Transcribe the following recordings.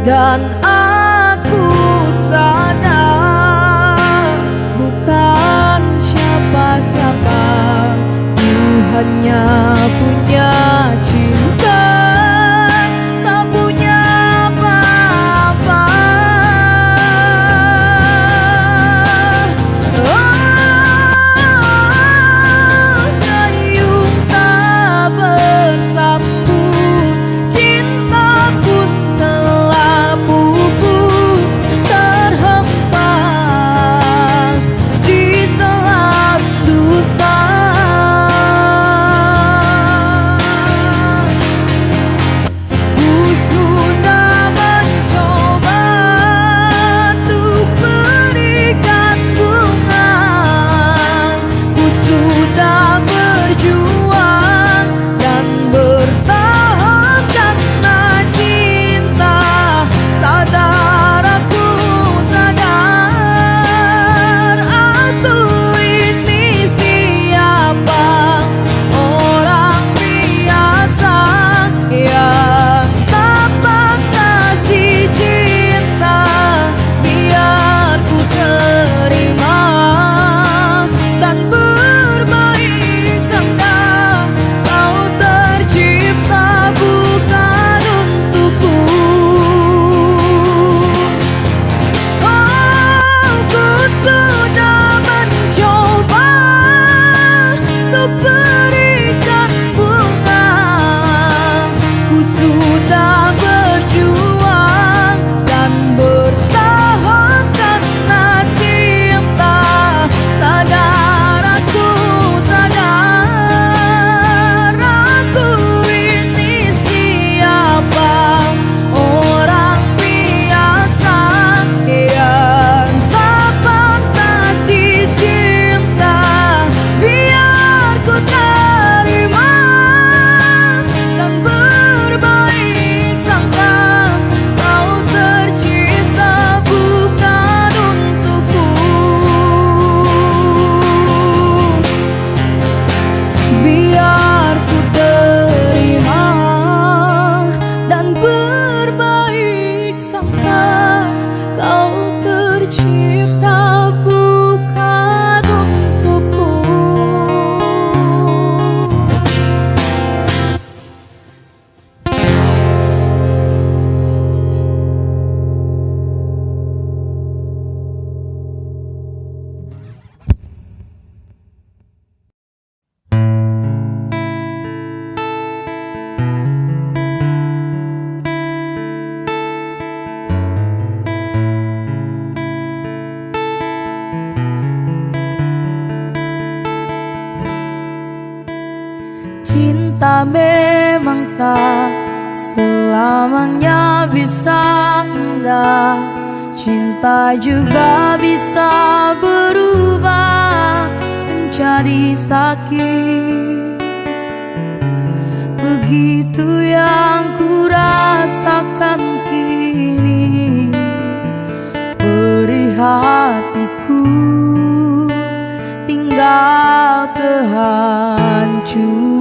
Dan aku sadar bukan siapa-siapa, ku hanya punya cinta, tak punya apa-apa. Dayung tak bersambut, cinta pun telah pupus, terhempas di telan dusta. Ku sudah mencoba untuk berikan bunga, ku sudah berjuang dan bertahan karena cinta. Sadar aku, sadar aku ini siapa, orang biasa yang tak pantas dicinta. Biar ku terima dan berbaik sangka, kau tercipta bukan untukku. Oh, ku sudah mencoba untuk berikan bunga, ku sudah berjuang dan bertahan karena cinta. Sadar aku, sadar aku ini siapa, orang biasa yang tak pantas dicinta. Biar ku terima dan berbaik sangka, kau tercipta bukan untukku. Biar ku terima dan berbaik sangka, kau tercipta bukan untukku. Cinta memang tak selamanya bisa indah, cinta juga bisa berubah menjadi sakit. Begitu yang ku rasakan kini, beri hatiku tinggal kehancuran.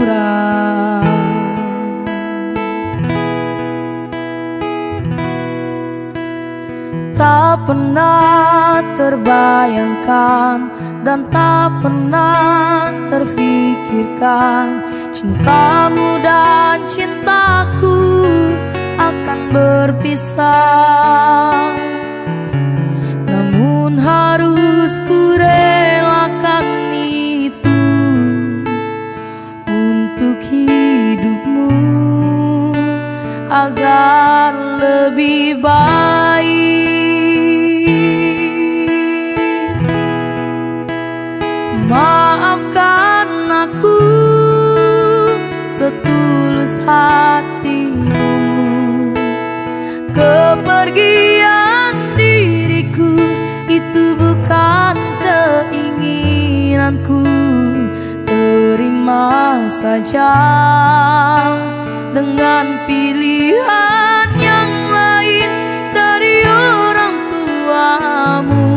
Tak pernah terbayangkan dan tak pernah terfikirkan, cintamu dan cintaku akan berpisah. Namun harus ku relakan itu untuk hidupmu agar lebih baik. Maafkan aku setulus hatimu, kepergian diriku itu bukan keinginanku. Terima saja dengan pilihan yang lain dari orang tuamu.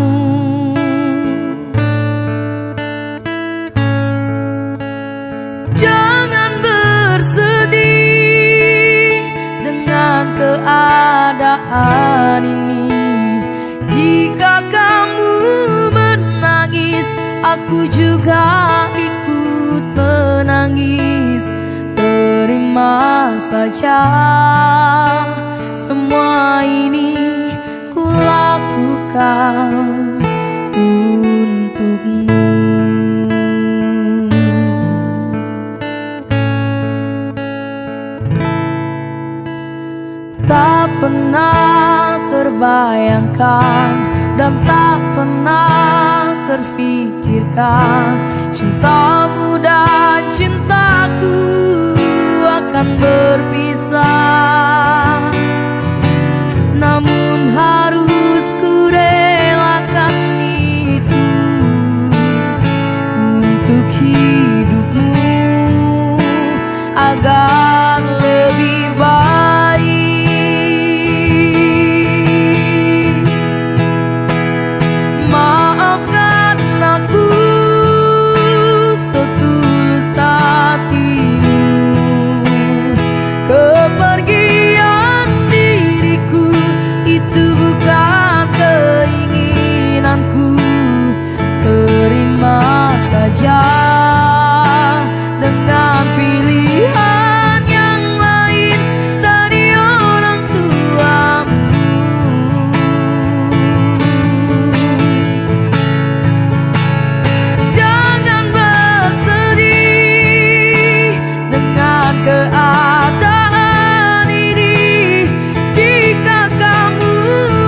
Jangan bersedih dengan keadaan keadaan ini. Jika kamu menangis, aku juga ikut menangis. Terima saja, semua ini ku lakukan untukmu. Tak pernah terbayangkan dan tak pernah terfikirkan cintamu dan cintaku akan berpisah. Namun harus ku relakan itu untuk hidupmu agar lebih baik. Maafkan aku setulus hatimu. Kepergian diriku itu bukan keinginanku. Terima saja dengan pilihan yang lain dari orang tuamu. Jangan bersedih dengan keadaan ini. Jika kamu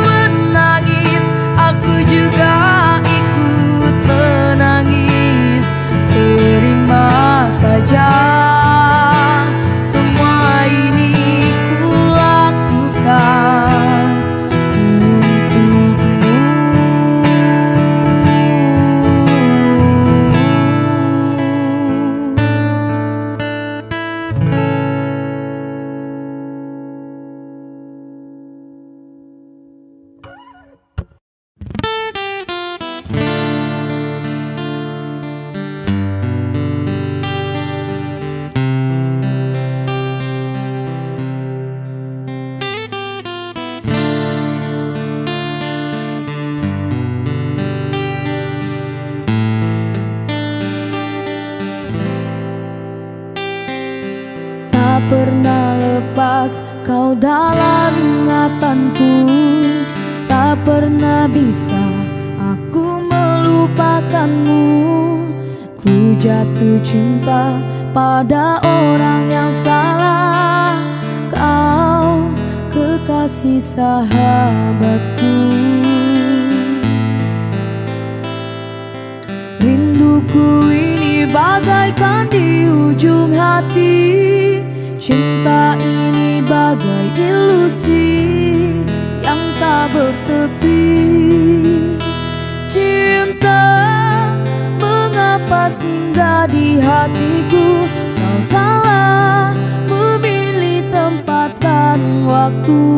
menangis, aku juga ikut menangis. Terima saja, semua ini ku lakukan untukmu. Tak pernah lepas kau dalam ingatanku. Tak pernah bisa aku melupakanmu. Ku jatuh cinta pada orang yang salah. Kau kekasih sahabatku. Rinduku ini bagaikan di ujung hati. Cinta ini bagai ilusi yang tak bertepi. Cinta, mengapa singgah di hatiku? Kau salah memilih tempat dan waktu.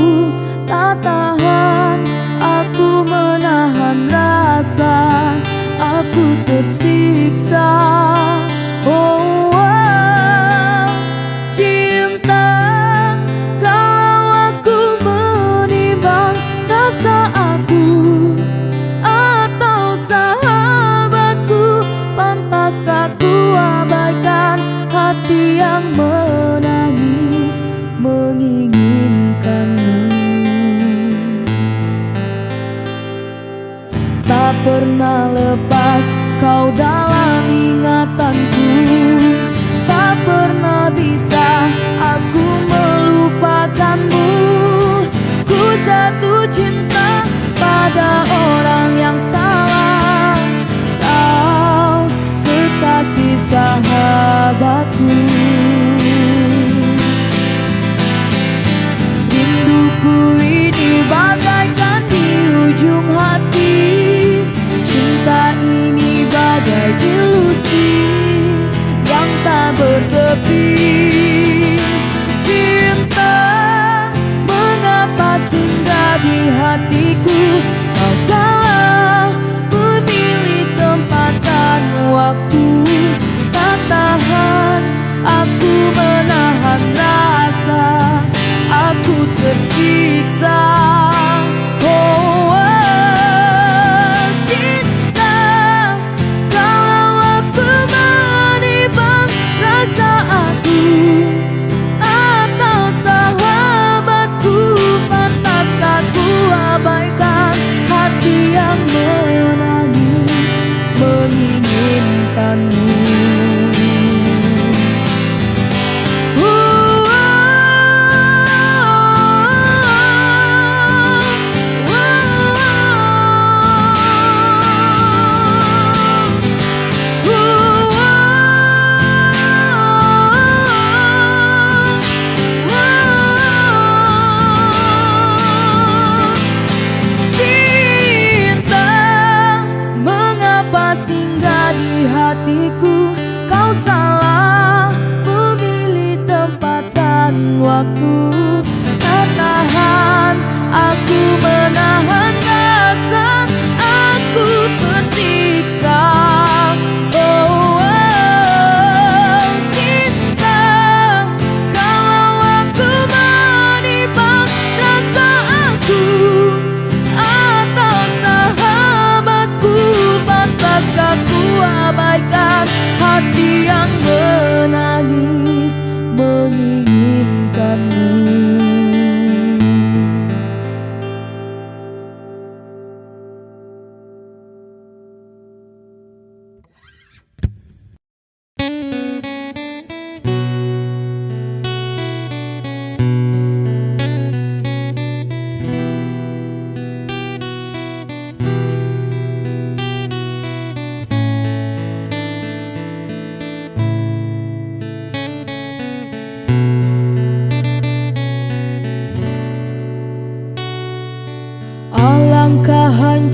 Tak tahan aku menahan rasa, aku tersiksa. Oh, cinta, kalau aku menimbang rasa aku atau sahabatku, pantaskah ku abaikan hati yang menangis menginginkanmu? Tak pernah lepas kau dalam ingatanku. Tak pernah bisa aku melupakanmu. Ku jatuh cinta pada orang yang salah. Kau kekasih sahabatku. Rinduku ini bagaikan di ujung hati. Cinta ini bagai ilusi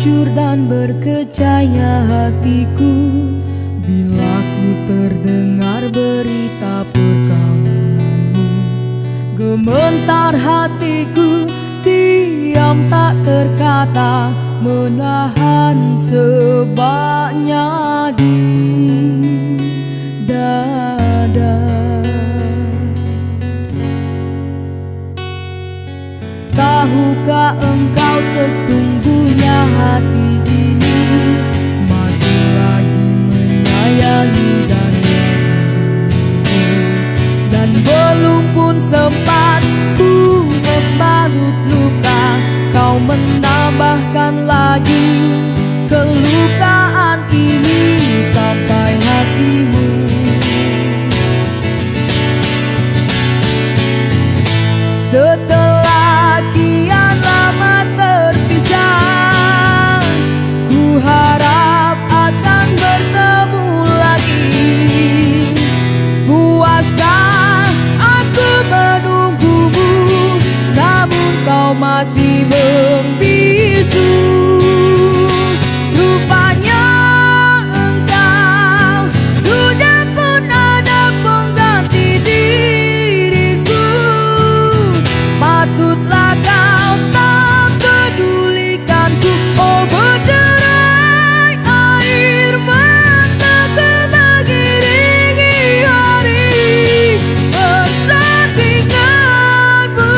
hancur dan berkecahnya hatiku bila ku terdengar berita perkawinanmu. Gemetar hatiku, diam tak terkata, menahan sebabnya di dada. Tahukah engkau sesungguhnya hati ini masih lagi menyayangi dan merindu, dan belum pun sempat ku membalut luka, kau menambahkan lagi kelukaan ini sampai hatimu. Setelah kian lama terpisah, ku harap akan bertemu lagi. Puaskah aku menunggumu, namun kau masih membisu. Rupanya engkau sudah pun ada pengganti diriku. Patutlah kau tak pedulikanku, oh berderai air mataku mengiringi hari persandinganmu.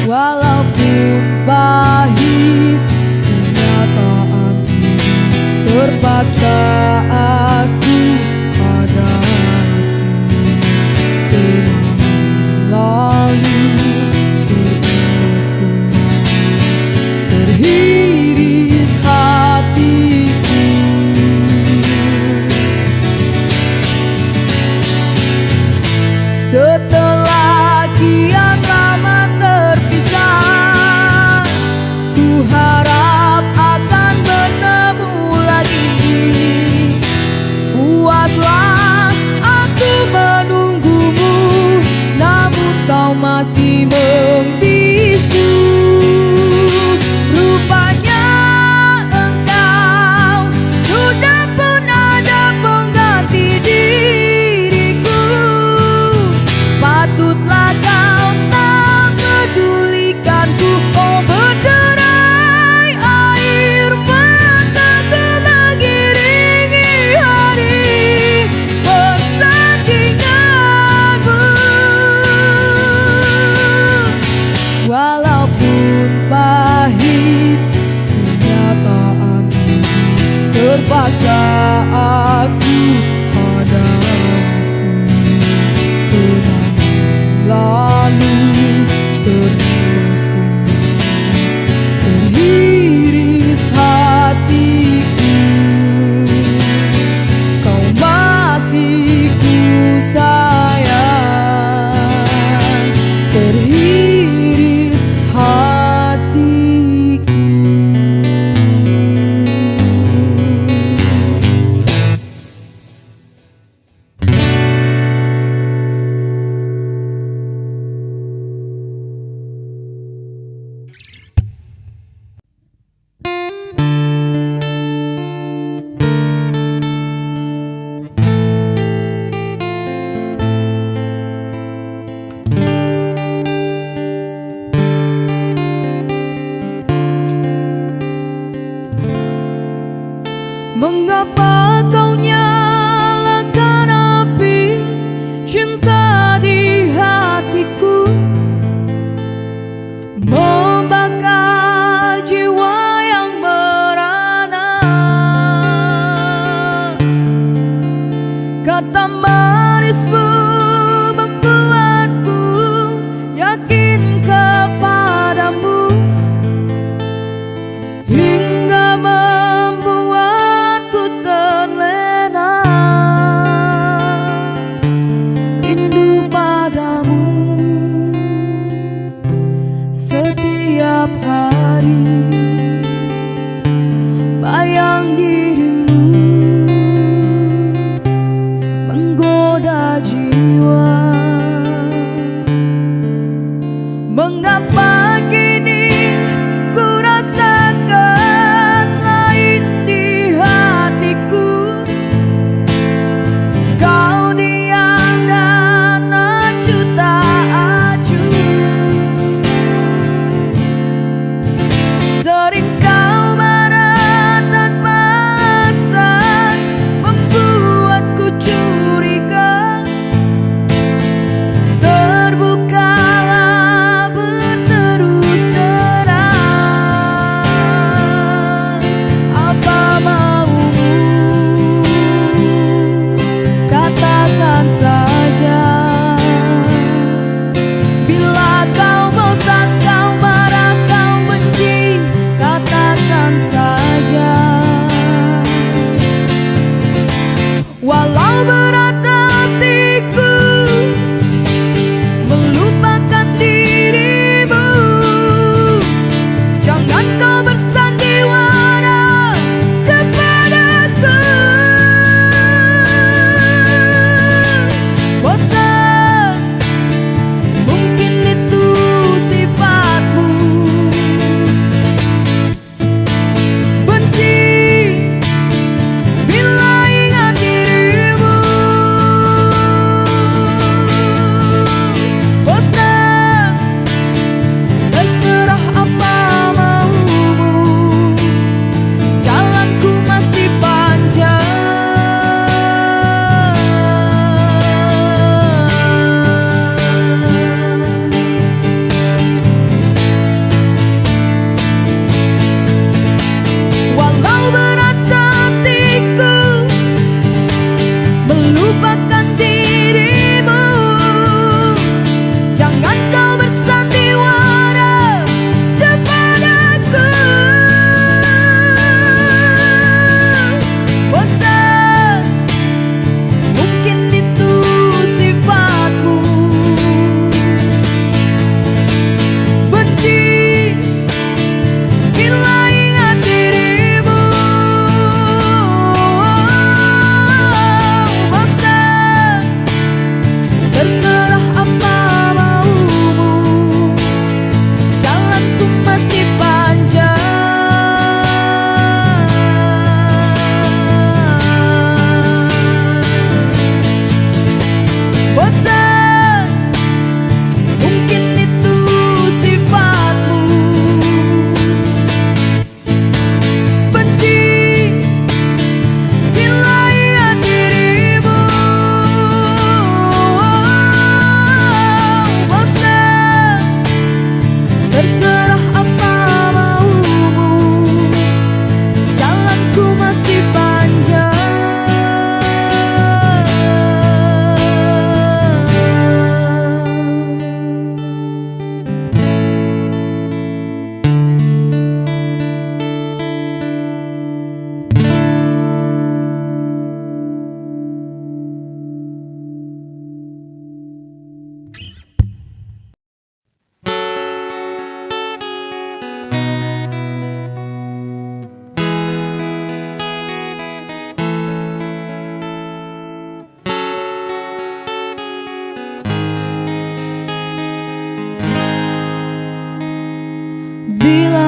Walaupun pahit kenyataan ini, terpaksa aku hadapi. Lalu terus terhiris hatiku. Setelah kian lama terpisah, ku harap akan bertemu lagi. Puaslah aku menunggumu, namun kau masih membisu. Rupanya engkau sudah pun ada pengganti diriku. Patut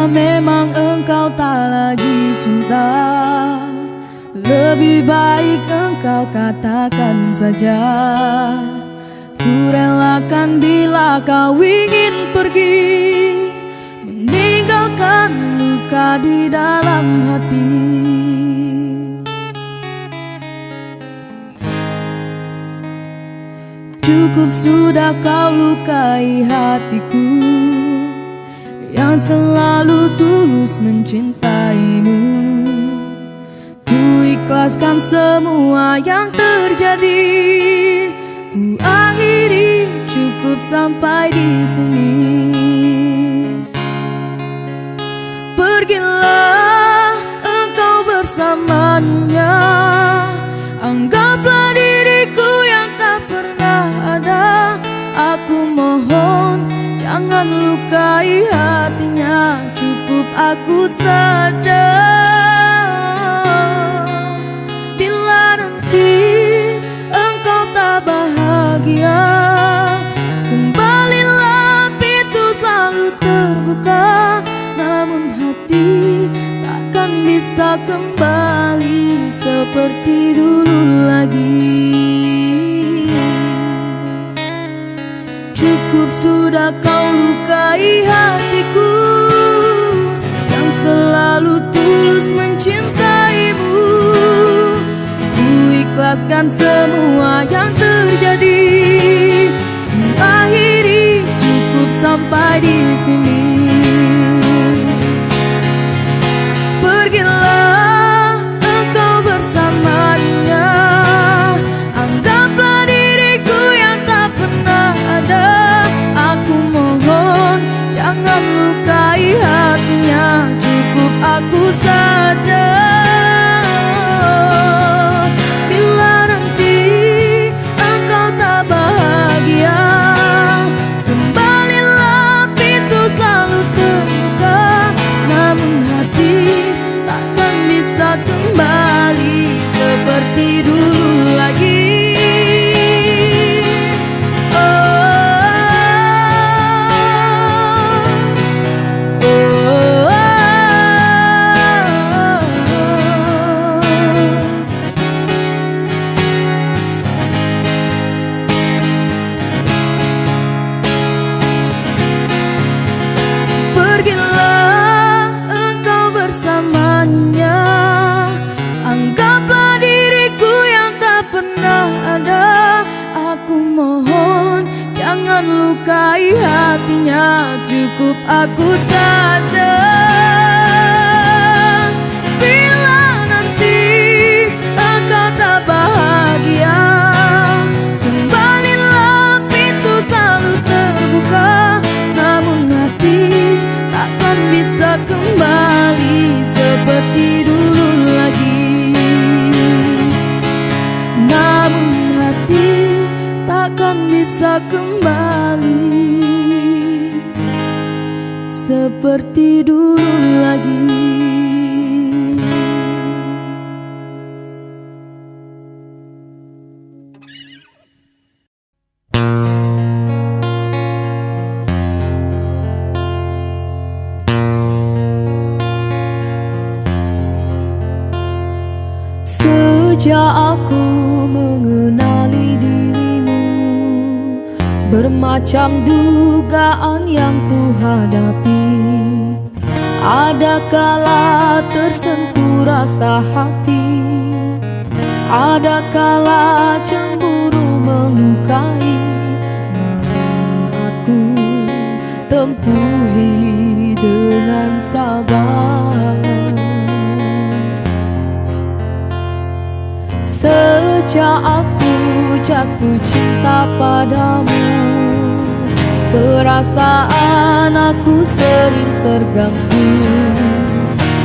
Jika memang engkau tak lagi cinta, lebih baik engkau katakan saja. Ku relakan bila kau ingin pergi, meninggalkan luka di dalam hati. Cukup sudah kau lukai hatiku yang selalu tulus mencintaimu. Ku ikhlaskan semua yang terjadi, ku akhiri cukup sampai di sini. Pergilah engkau bersamanya, anggaplah diriku yang tak pernah ada. Aku mohon jangan lukai hatinya, cukup aku saja. Bila nanti engkau tak bahagia, kembalilah, pintu selalu terbuka. Namun hati takkan bisa kembali seperti dulu lagi. Cukup sudah kau lukai hatiku yang selalu tulus mencintaimu. Ku ikhlaskan semua yang terjadi, ku akhiri cukup sampai di sini. Pergilah engkau bersamanya, anggaplah diriku yang tak pernah ada. Aku mohon jangan lukai hatinya, cukup aku saja. Bila nanti engkau tak bahagia, kembalilah, pintu selalu terbuka. Namun hati takkan bisa kembali seperti dulu lagi. Pergilah engkau bersamanya, anggaplah diriku yang tak pernah ada. Aku mohon jangan lukai hatinya, cukup aku saja. Bila nanti engkau tak bahagia, kembalilah, pintu selalu terbuka. Namun hati takkan bisa kembali seperti dulu lagi. Namun hati takkan bisa kembali seperti dulu lagi. Sejak aku mengenali dirimu, bermacam dugaan yang ku hadapi. Ada kala tersentuh rasa hati, ada kala cemburu melukai. Namun aku tempuhi dengan sabar. Sejak aku jatuh cinta padamu, perasaan aku sering terganggu.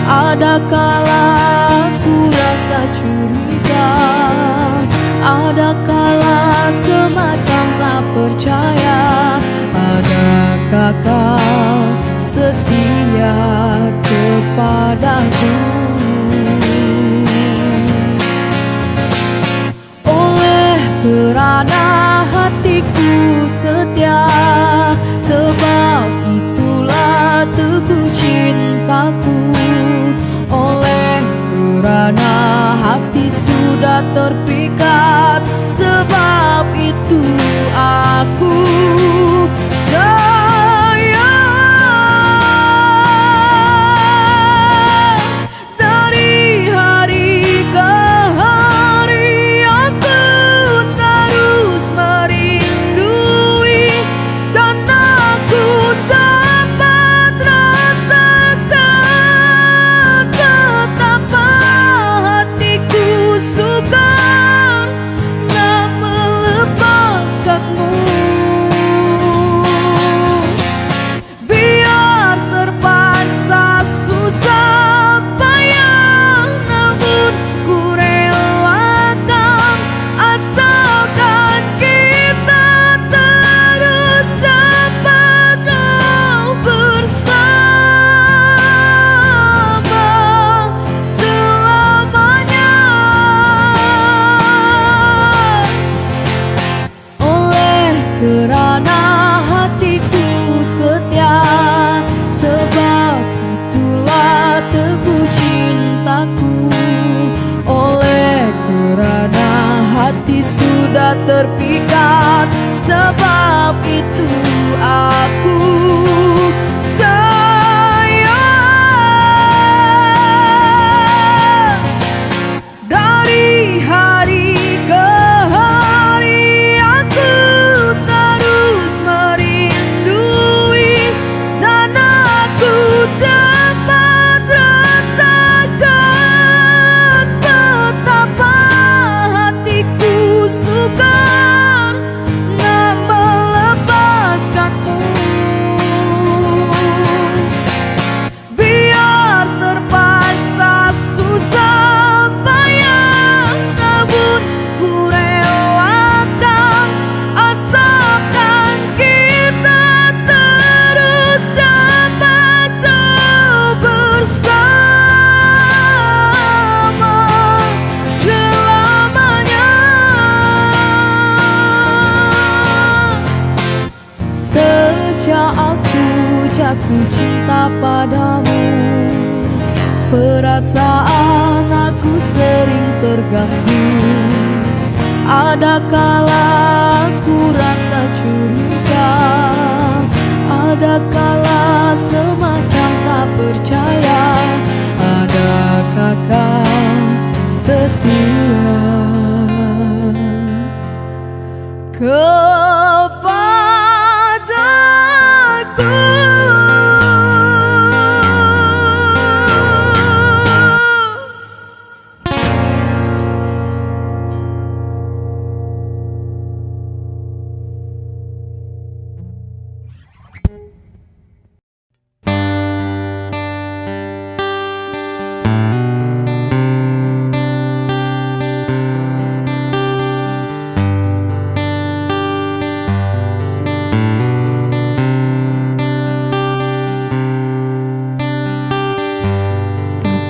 Ada kala aku rasa curiga, ada kala semacam tak percaya. Adakah kau setia kepadaku? Kerana hatiku setia, sebab itulah teguh cinta. sudah terpikat. Sebab itu aku dari hari ke hari aku terus merindui, dan aku dapat rasakan betapa hatiku sukar nak melepaskanmu. Biar terpaksa susah payah, namun ku relakan, asalkan kita terus dapat bersama selamanya. Oleh kerana hatiku setia, sebab itulah teguh cintaku. Oleh kerana hati sudah terpikat, sebab itu aku sayang. Dari hari ke hari aku terus merindui, dan aku dapat rasakan betapa hatiku sukar nak melepaskanmu. Biar terpaksa susah payah, namun ku relakan, asalkan kita terus dapat bersama selamanya. Sejak aku jatuh cinta padamu, perasaan aku sering terganggu. Ada kala aku rasa curiga, ada kala semacam tak percaya. Adakah kau setia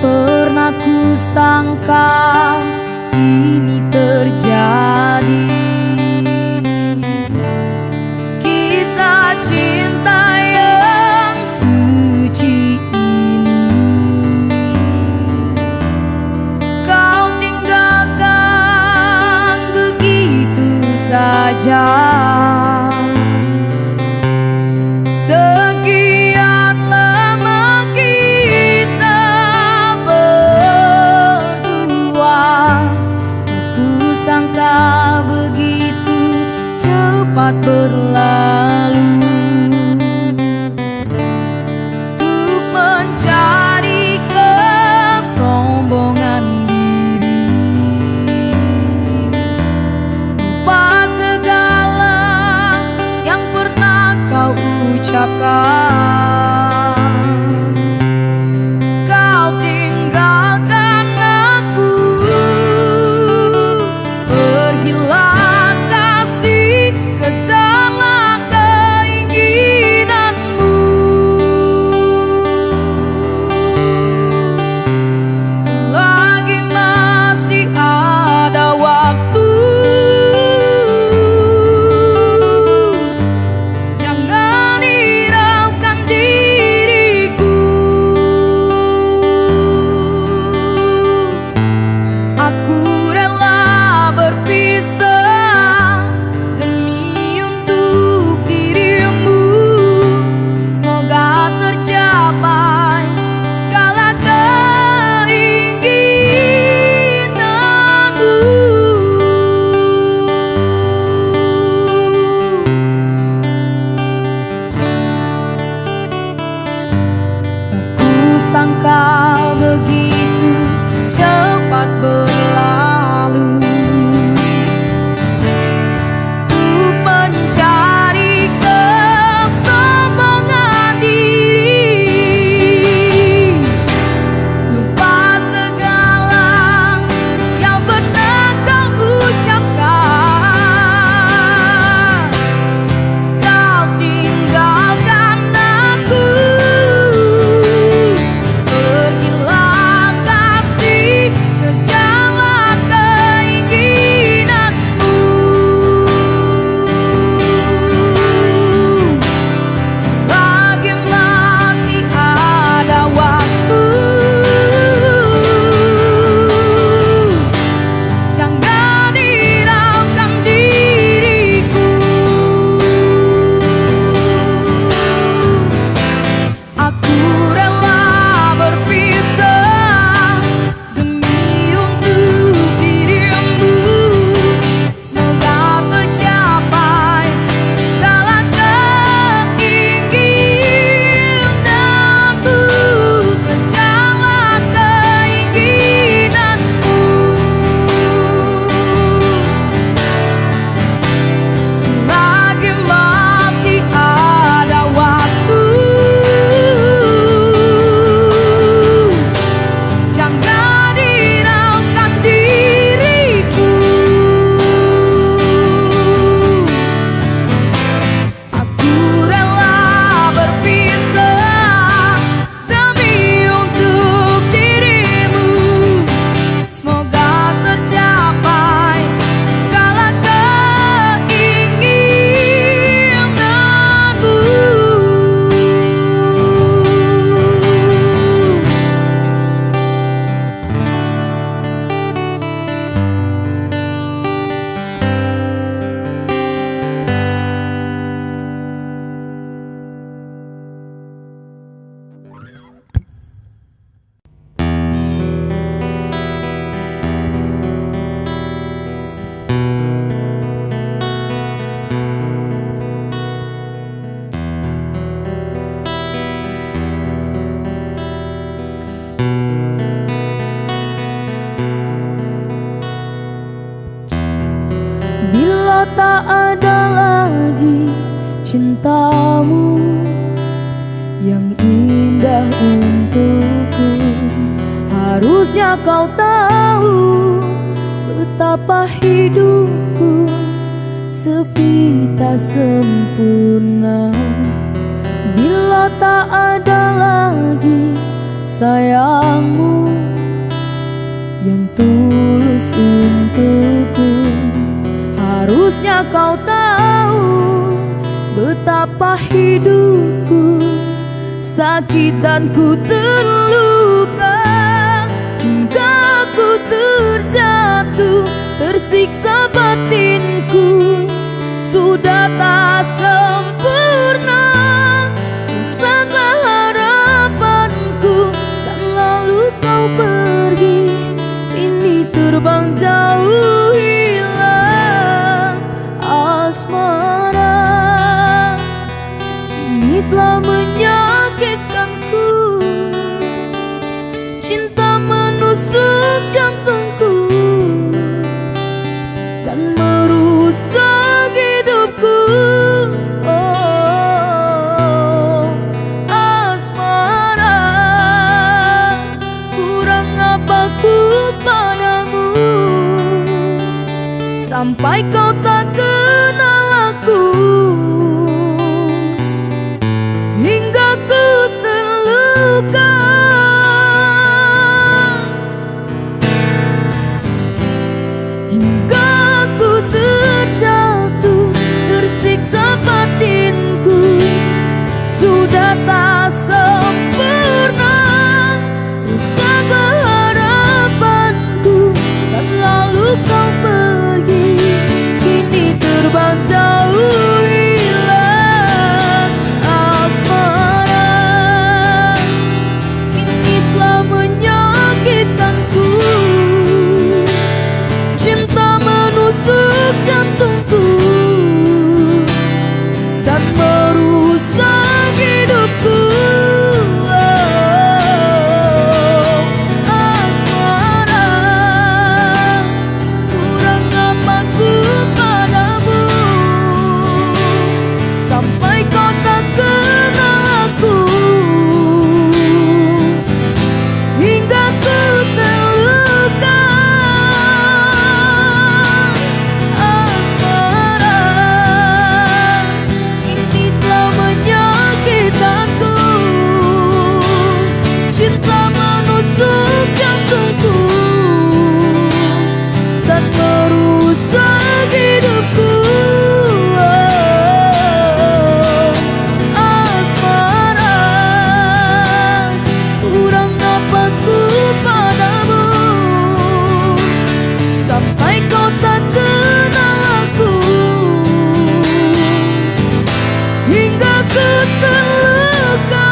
pernah ku sangka ini terjadi. Kisah cinta yang suci ini kau tinggalkan begitu saja. Sekian lama kita berdua, aku sangka begitu cepat berlalu. Untuk mencari kesombongan diri, lupa segala yang pernah kau ucapkan. Kau tinggalkan aku, pergilah kasih, kejarlah keinginanmu. Selagi masih ada waktu, jangan hiraukan tak ada lagi cintamu yang indah untukku. Harusnya kau tahu betapa hidupku sepi tak sempurna bila tak ada lagi sayangmu yang tulus untukku. Harusnya kau tahu betapa hidupku sakit dan ku terluka, hingga ku terjatuh, tersiksa batinku. Sudah tak sempurna, rusaklah harapanku, dan lalu kau pergi, ini terbang jauh hilang asmara. Ini telah menyakitkanku, cinta menusuk jantungku dan merusak hidupku. Oh, asmara, kurang apa ku padamu sampai kau tak kenal aku, hingga ku terluka. Hingga ku terjatuh, tersiksa batinku. Sudah tak sempurna, rusaklah harapanku, dan lalu kau pergi, kini terbang jauh hilang asmara. Ini telah menyakitkanku, cinta menusuk jantungku dan merusak hidupku. Oh, asmara, kurang apa ku padamu sampai kau tak kenal aku, hingga ku terluka. Asmara, ini telah menyakitkanku, cinta menusuk jantungku dan merusak hidupku. Oh, asmara, kurang apa ku padamu sampai kau tak kenal aku, hingga ku terluka.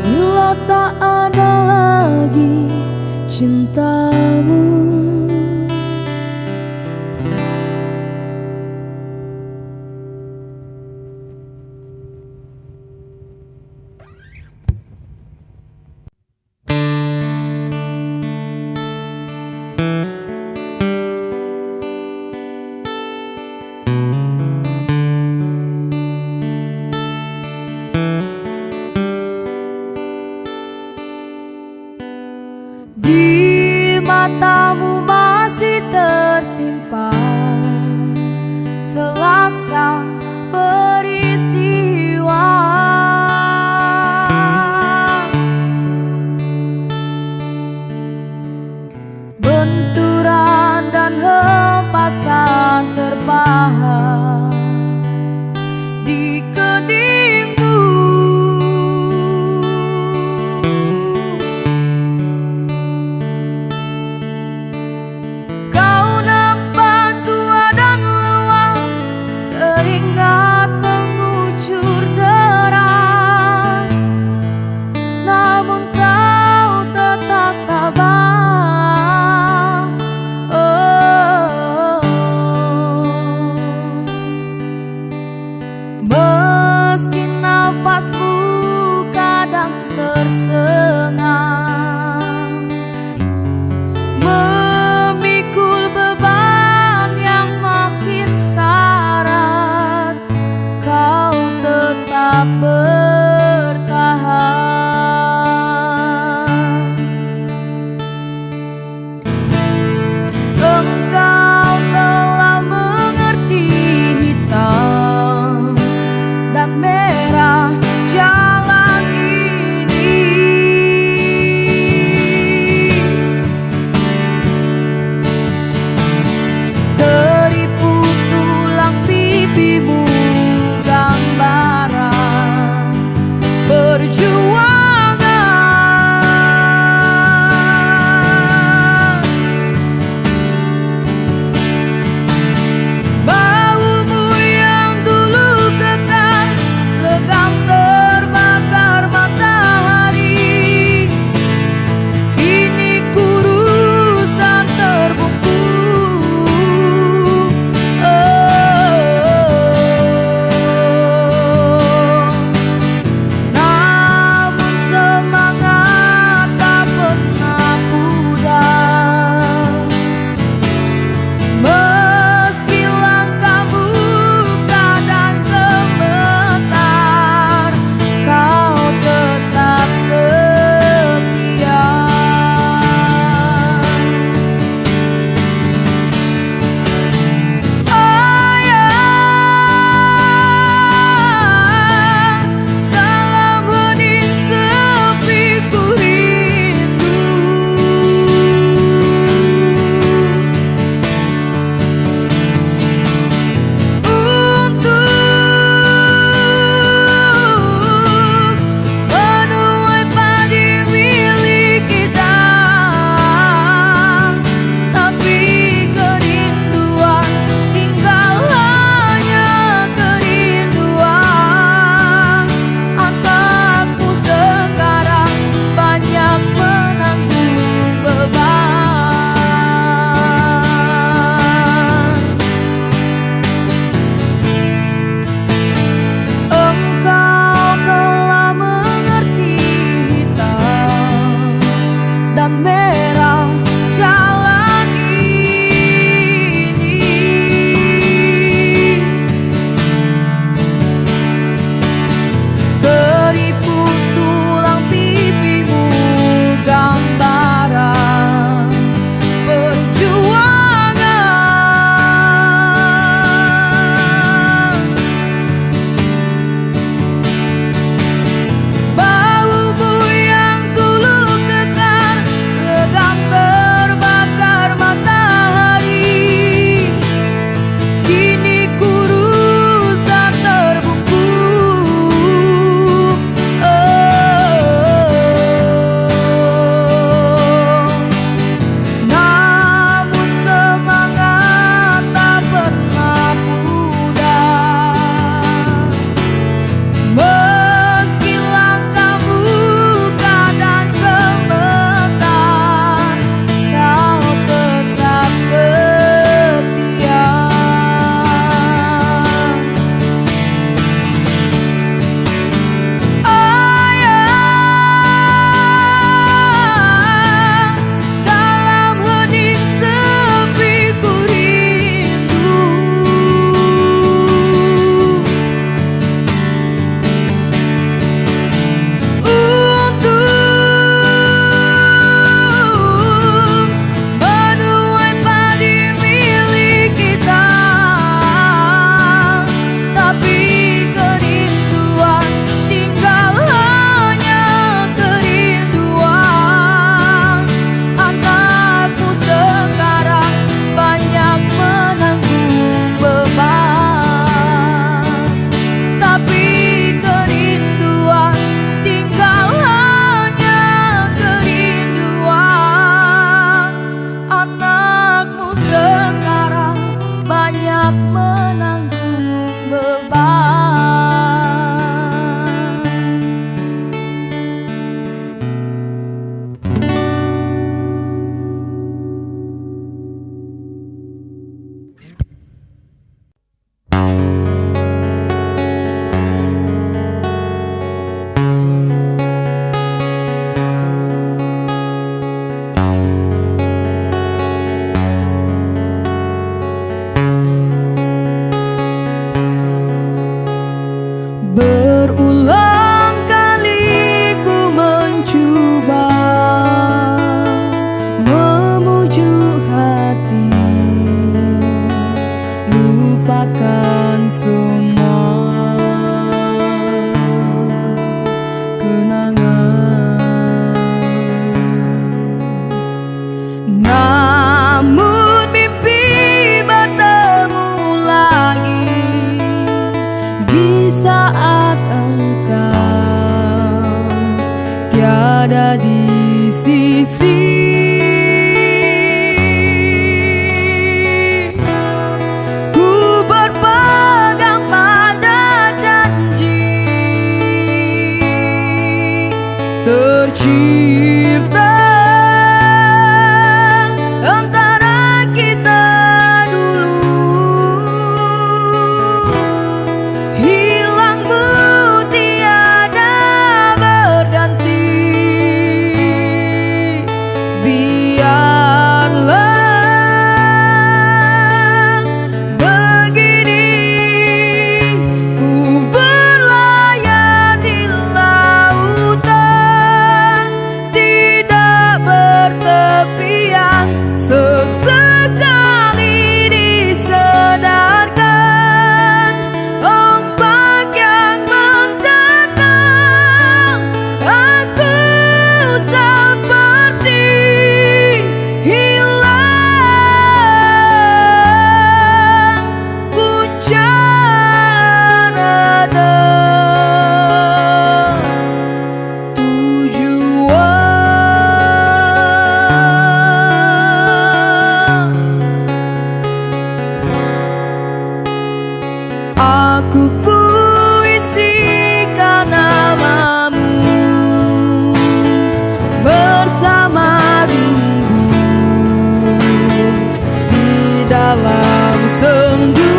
Bila tak ada lagi cintamu. Di matamu masih tersimpan selaksa peristiwa, benturan dan hempasan terpahat di keningmu. Kau nampak tua dan lelah, teringat pipimu gambaran perjuangan. Baumu yang dulu kekar, legam terbakar matahari, kini kurus dan terbungkuk. Namun semangat tak pernah pudar, meski langkahmu kadang gemetar, kau tetap setia. Ayah, dalam hening sepi ku rindu untuk menuai padi milik kita, tapi kerinduan tinggal hanya kerinduan. Anakku sekarang banyak menanggung beban. Engkau telah mengerti hitam dan merah jalan ini. Keriput tulang pipimu gambaran perjuangan. Baumu yang dulu kekar, legam terbakar matahari, kini kurus dan terbungkuk. Namun semangat tak pernah pudar, meski langkahmu kadang gemetar, kau tetap setia. Ayah, dalam hening sepi ku rindu untuk menuai padi milik kita, tapi kerinduan tinggal hanya kerinduan. Anakku sekarang banyak menanggung beban, tapi kerinduan tinggal hanya kerinduan. Anakmu sekarang banyak menanggung beban. Aku puisikan namamu bersama rindu di dalam sendu.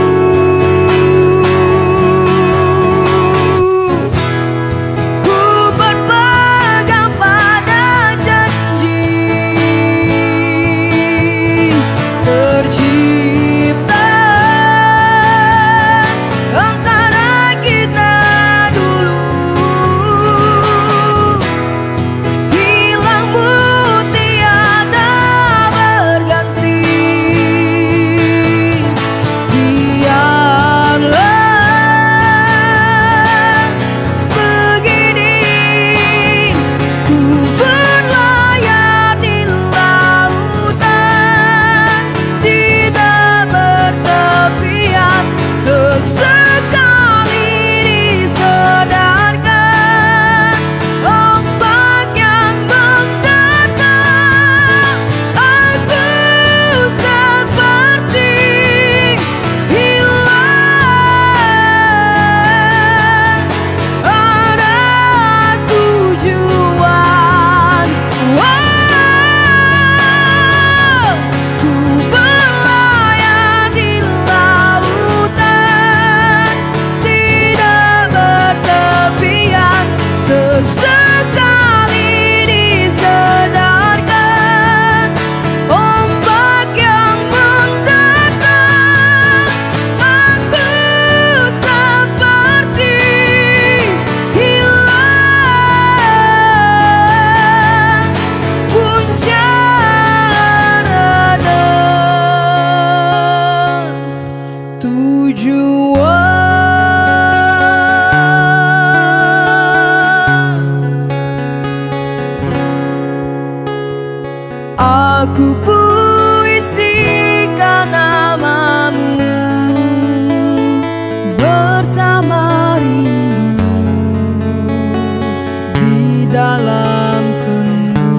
Ku berpegang pada janji tercipta antara kita dulu. Hilang tiada berganti. Biarlah begini ku berlayar di lautan, tidak bertepian. Sesekali disadarkan ombak yang menggenggam. Aku seperti hilang, ada tujuan. Ku berlayar di lautan, tidak bertepian. Sesekali disadarkan ombak yang menggenggam. Aku seperti hilang, puncak radar tujuan. Aku puisikan namamu bersama rindu di dalam sendu.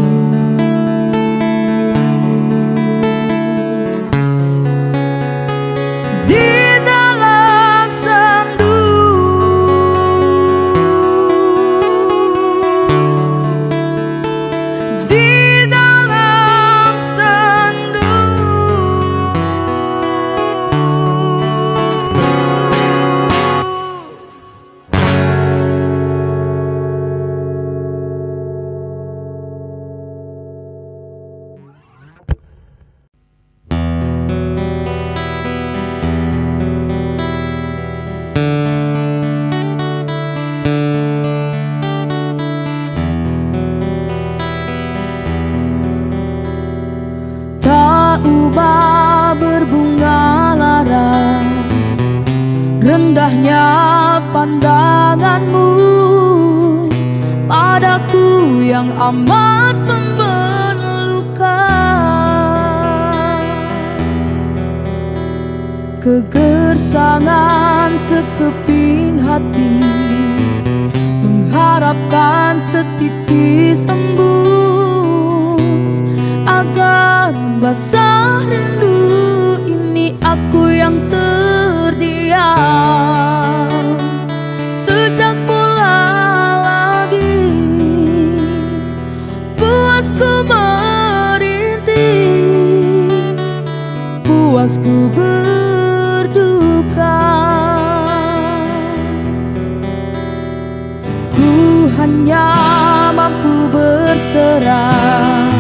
Di dalam sendu. Di dalam sendu. Tak ubah berbunga lara, rendahnya pandanganmu padaku yang amat membelukan. Kegersangan sekeping hati mengharapkan setitis embun agar basah rindu ini. Aku yang terdiam sejak mula lagi, puasku merintih, puasku berduka. Ku hanya mampu berserah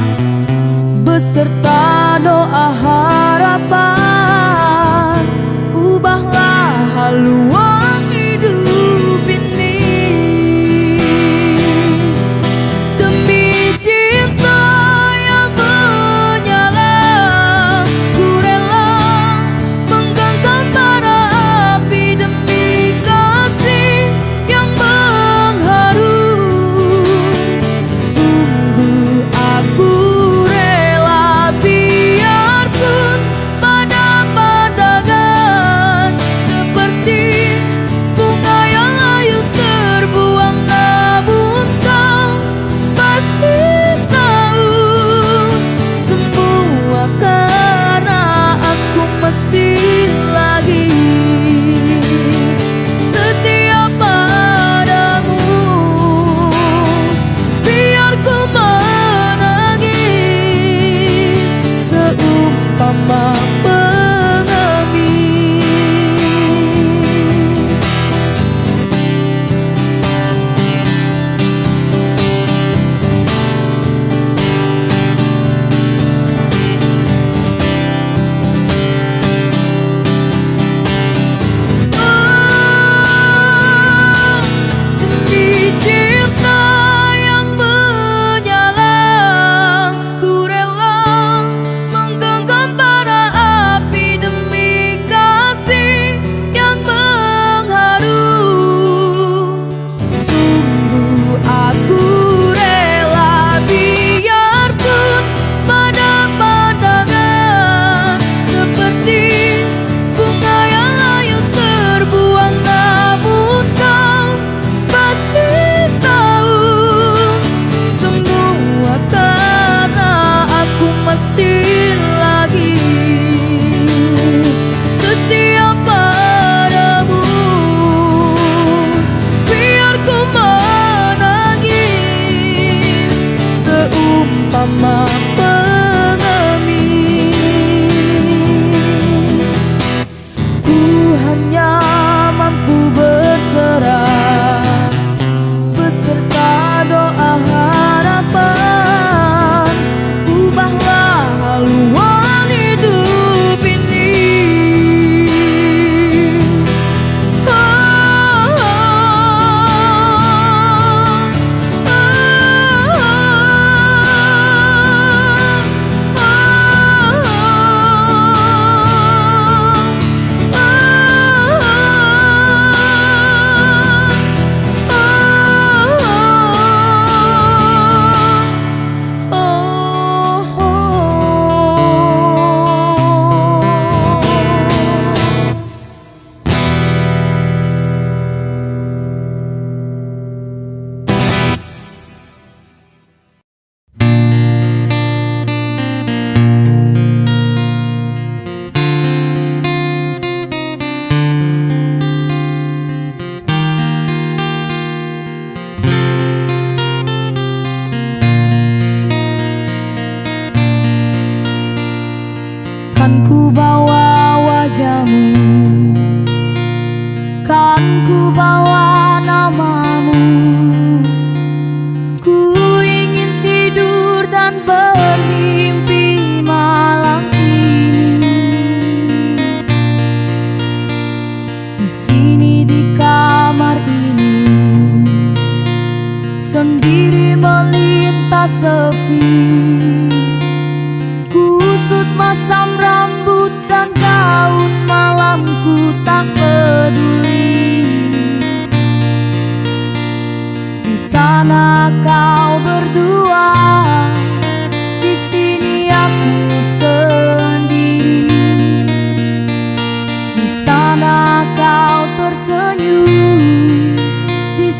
beserta doa harapan. Ubahlah haluan hidup ini demi cinta yang menyala. Ku rela menggenggam bara api demi kasih yang mengharu. Sungguh aku rela biar ku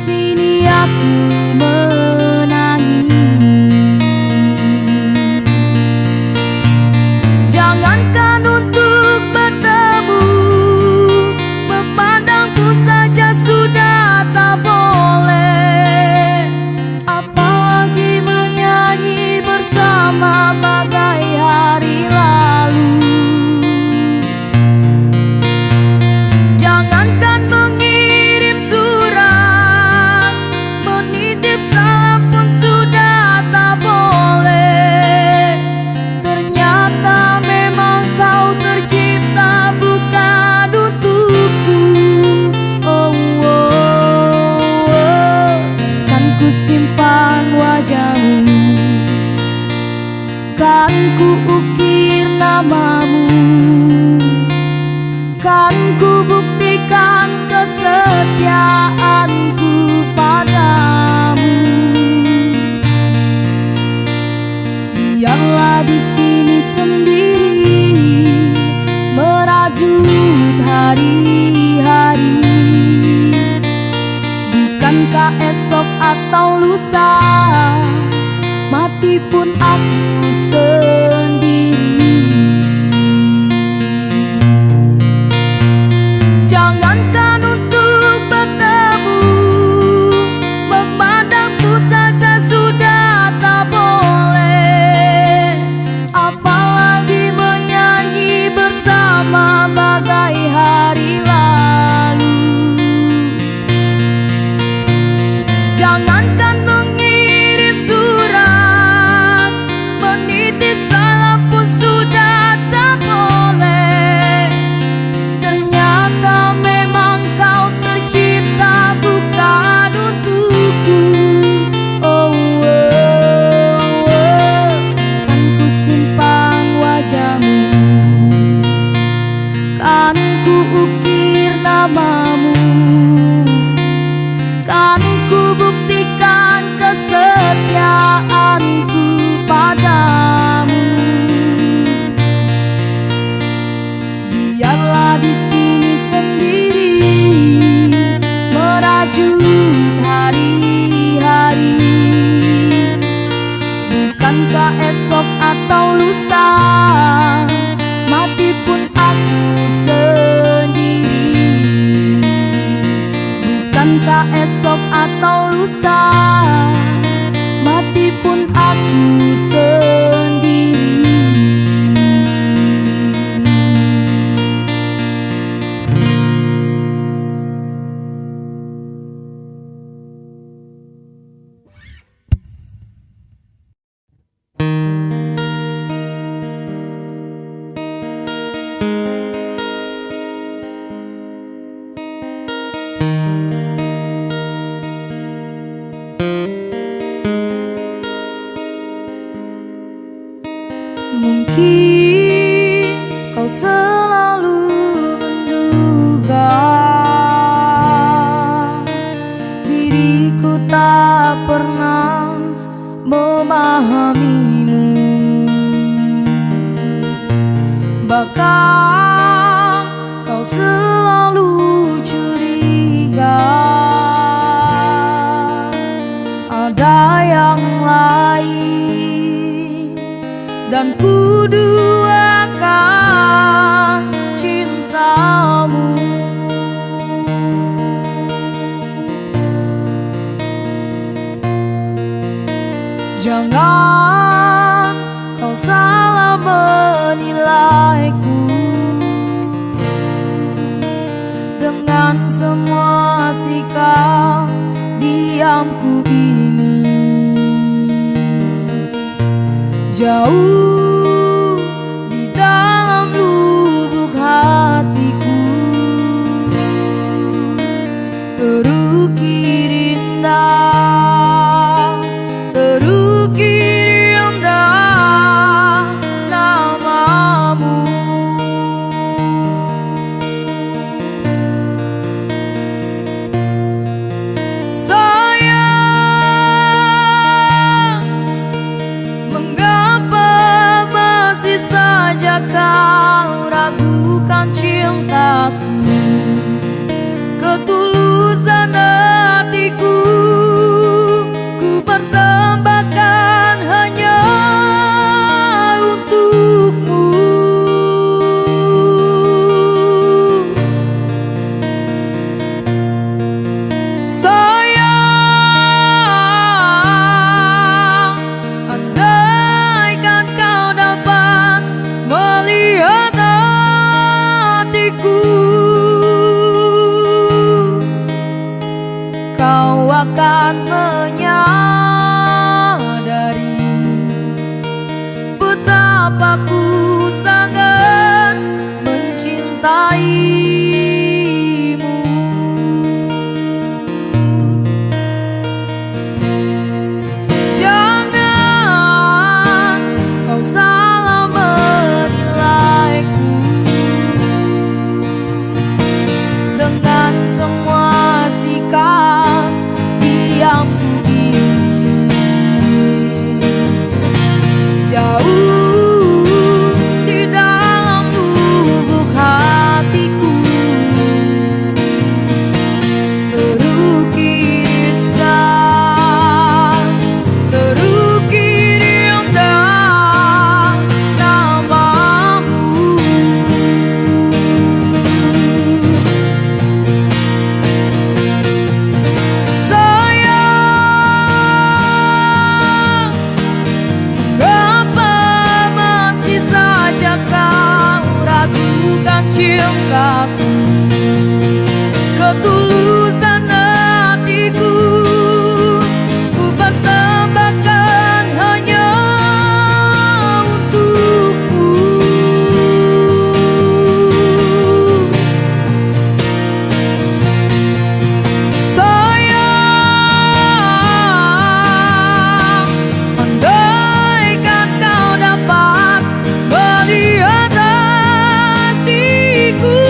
sini aku menangis. Jangankan untuk bertemu, memandangku saja sudah tak boleh, apalagi menyanyi bersama bagai hari lalu. Jangankan mengirim surat, menitip salam pun sudah tak boleh. Ternyata memang kau tercipta bukan untukku. Oh, oh, oh. Kan ku simpan wajahmu, kan ku ukir namamu, kan ku buktikan kesetiaanku padamu. Biarlah di sini sendiri merajut hari-hari. Bukankah esok atau lusa mati pun aku sendiri. Jangankan untuk bertemu, memandangku saja sudah tak boleh, apalagi menyanyi bersama bagai hari lalu. Jangankan mengirim surat, menitip salam pun sudah tak boleh. Ternyata memang kau tercipta bukan untukku. Oh, oh, oh. Kan ku simpan wajahmu, kan ku ukir namamu, kan ku buktikan kesetiaanku padamu. Biarlah di sini sendiri merajut hari-hari. Bukankah esok atau lusa mati pun aku sendiri. Bukankah esok atau lusa mati pun aku sendiri. Mungkin kau selalu menduga diriku tak pernah memahamimu. Bahkan kau selalu curiga ada yang lain, dan ku duakan cintamu. Jangan kau salah menilaiku dengan semua sikap diamku ini. Jauh di dalam lubuk hatiku terukir indah, terukir indah namamu. Sayang, mengapa akan menyadari betapa ku sangat mencintaimu. Jangan kau salah menilaiku dengan semua sikap diamku ini. Jauh di dalam lubuk hatiku terukir indah, terukir indah namamu. Sayang, mengapa masih saja kau ragukan cintaku, ketulusan hatiku ku persembahkan hanya untukmu. Sayang, andaikan kau dapat melihat hatiku,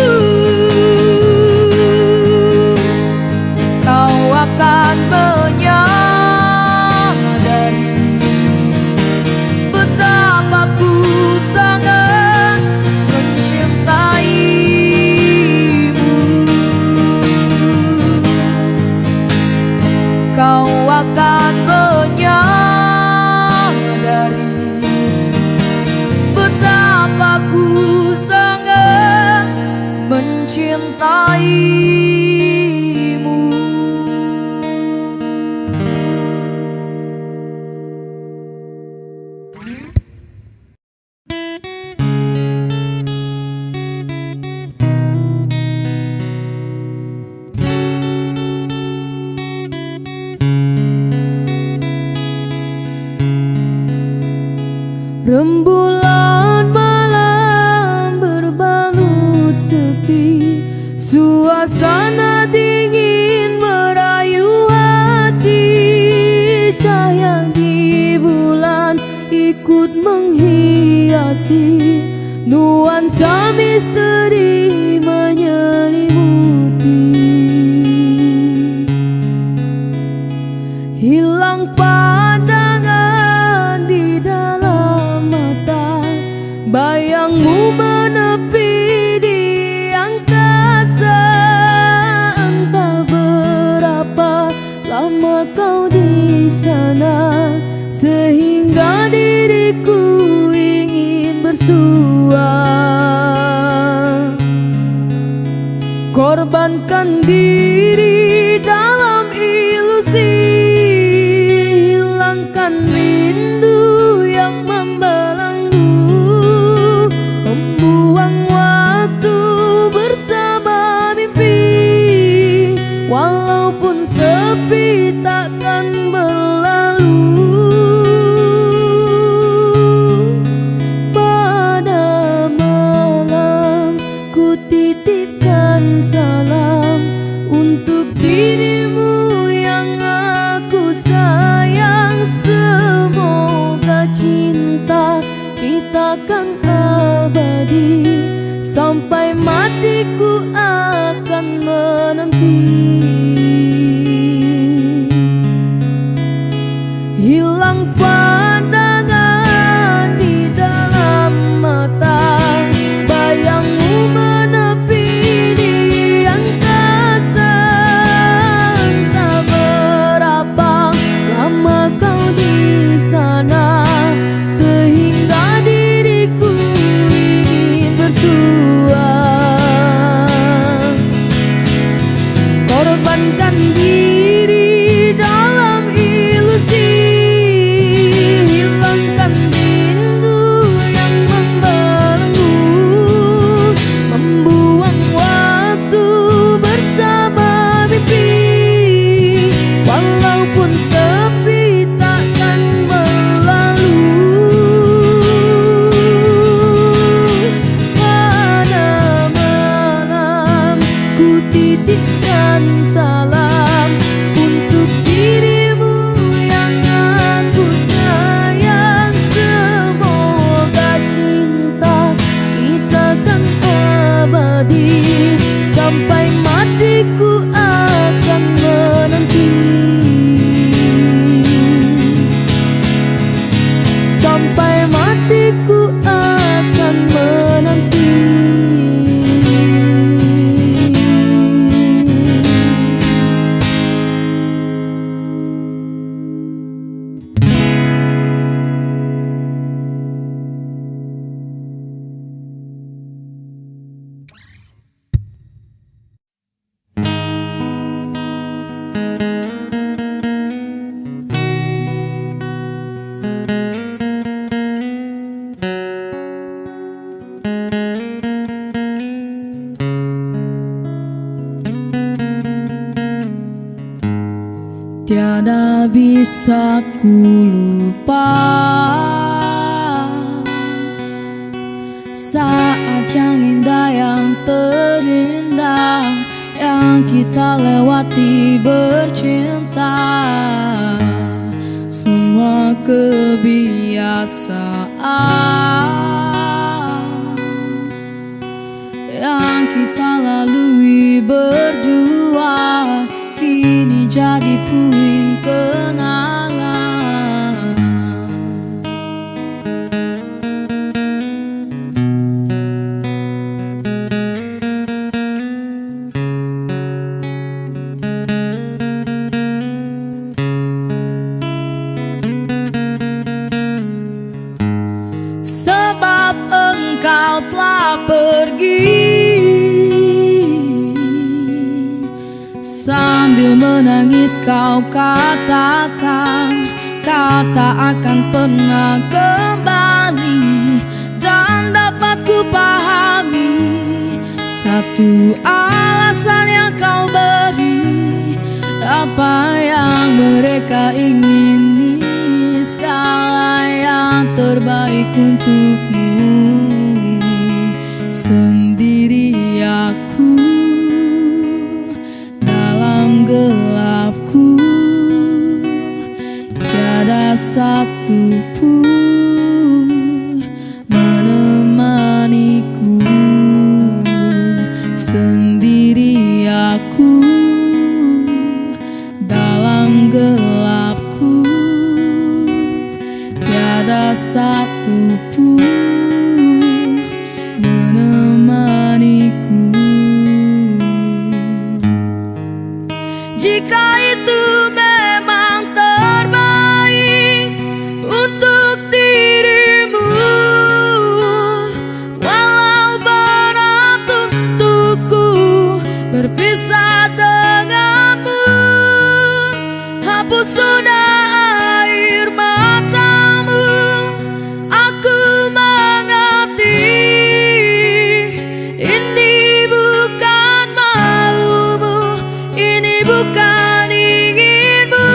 kau akan menyadari betapa ku sangat mencintaimu. Kau akan menyadari betapa ku sangat mencintaimu. Rembulan malam berbalut sepi, suasana dingin merayu hati. Cahaya di bulan ikut menghiasi, nuansa misteri menyelimuti. Hilang pandangan di dalam mata, bayangmu menepi di angkasa. Entah berapa lama kau di sana, sehingga diriku ingin bersua. Korbankan diri dalam ilusi, hilangkan rindu yang membelenggu, membuang waktu bersama mimpi, walaupun sepi takkan berlalu. Pada malam ku titipkan salam untuk dirimu yang aku sayang. Semoga cinta kita kan abadi, sampai matiku akan menanti. Hilang pandangan di dalam mata, bayangmu menepi di angkasa. Entah berapa lama kau di sana, sehingga diriku ingin bersua. Korban Ku titipkan salam untuk dirimu yang aku sayang. Semoga cinta kita kan abadi, sampai matiku akan menanti. Sampai matiku akan menanti. Tiada bisa ku lupa saat yang indah, yang terindah yang kita lewati bercinta. Semua kebiasaan yang kita lalui berdua kini jadi puing kenangan. Sebab engkau telah pergi, sambil menangis kau katakan kau tak akan pernah kembali. Dan dapat ku pahami satu alasan yang kau beri, apa yang mereka ingini, segala yang terbaik untukmu. Sendiri aku gelapku, tiada satu pun menemaniku. Sendiri aku dalam gelapku, tiada satu pun menemaniku. Jika itu memang terbaik untuk dirimu, walau berat untukku berpisah denganmu, hapus sudah air matamu. Aku mengerti ini bukan maumu, ini bukan inginmu.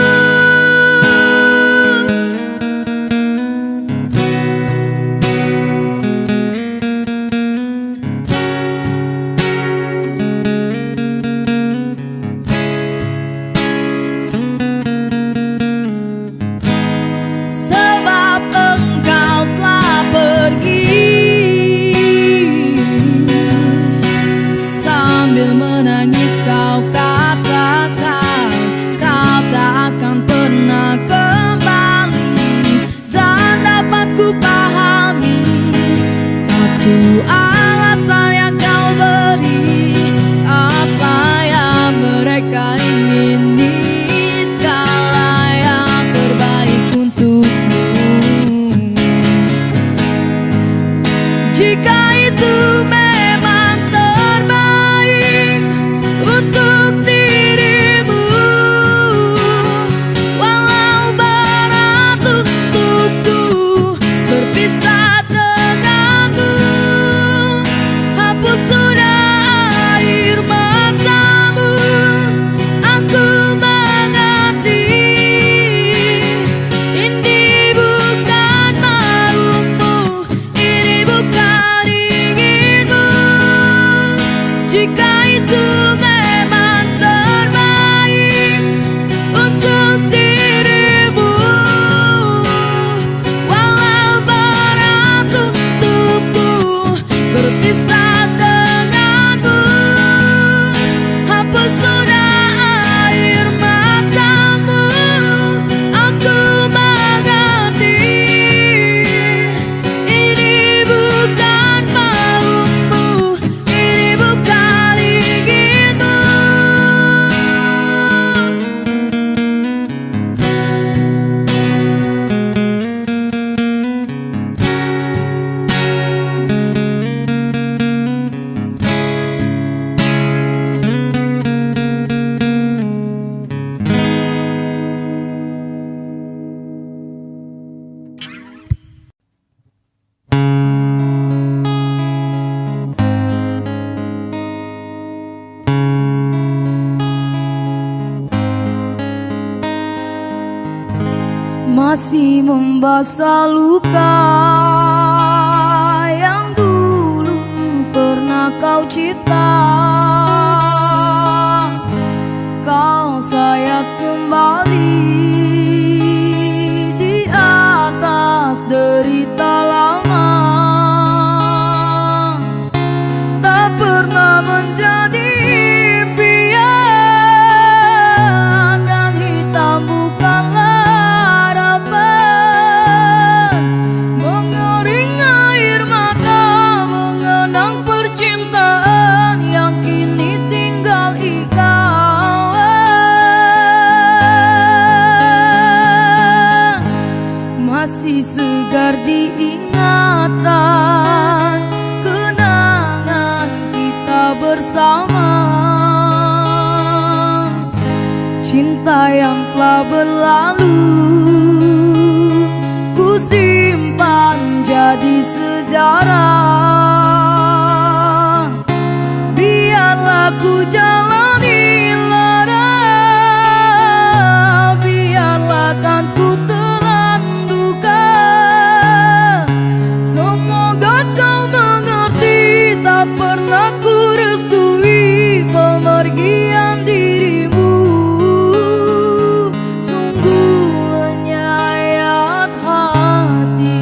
Sebab engkau telah pergi, sambil menangis kau katakan kau tak akan pernah kembali. Dan dapat ku pahami satu alasan yang kau beri, apa yang mereka ingini, segala yang terbaik untukmu. Jika itu memang terbaik untuk dirimu, walau berat untukku berpisah denganmu, hapus sudah air matamu. Aku mengerti ini bukan maumu, ini bukan inginmu. Jika itu masih membasah luka yang dulu pernah kau cipta. Kau sayat kembali di atas derita lama, tak pernah menjadi impian, dan hitam bukanlah harapan. Mengering air mata mengenang percintaan yang kini tinggal ikatan. Masih segar diingatan kenangan kita bersama, cinta yang telah berlalu ku simpan jadi sejarah. Biarlah ku jalani lara, biarlah kan ku telan duka. Semoga kau mengerti, tak pernah ku restui pemergian dirimu. Sungguh menyayat hati.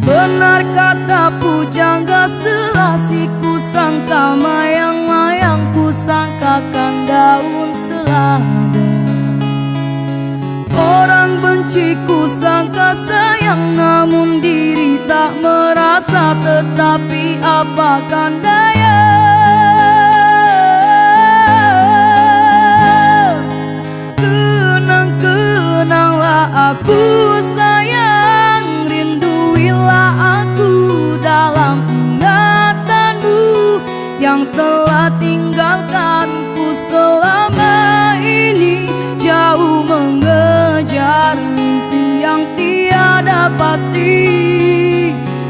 Benar kata pujangga Selasih, ku sangka mayang-mayang, ku sangkakan daun selada. Orang benci ku sangka sayang, namun diri tak merasa. Tetapi apakan daya, kenang-kenanglah aku sayang, rinduilah aku dalam ingatanmu yang telah tinggalkanku selama ini, jauh mengejar mimpi yang tiada pasti.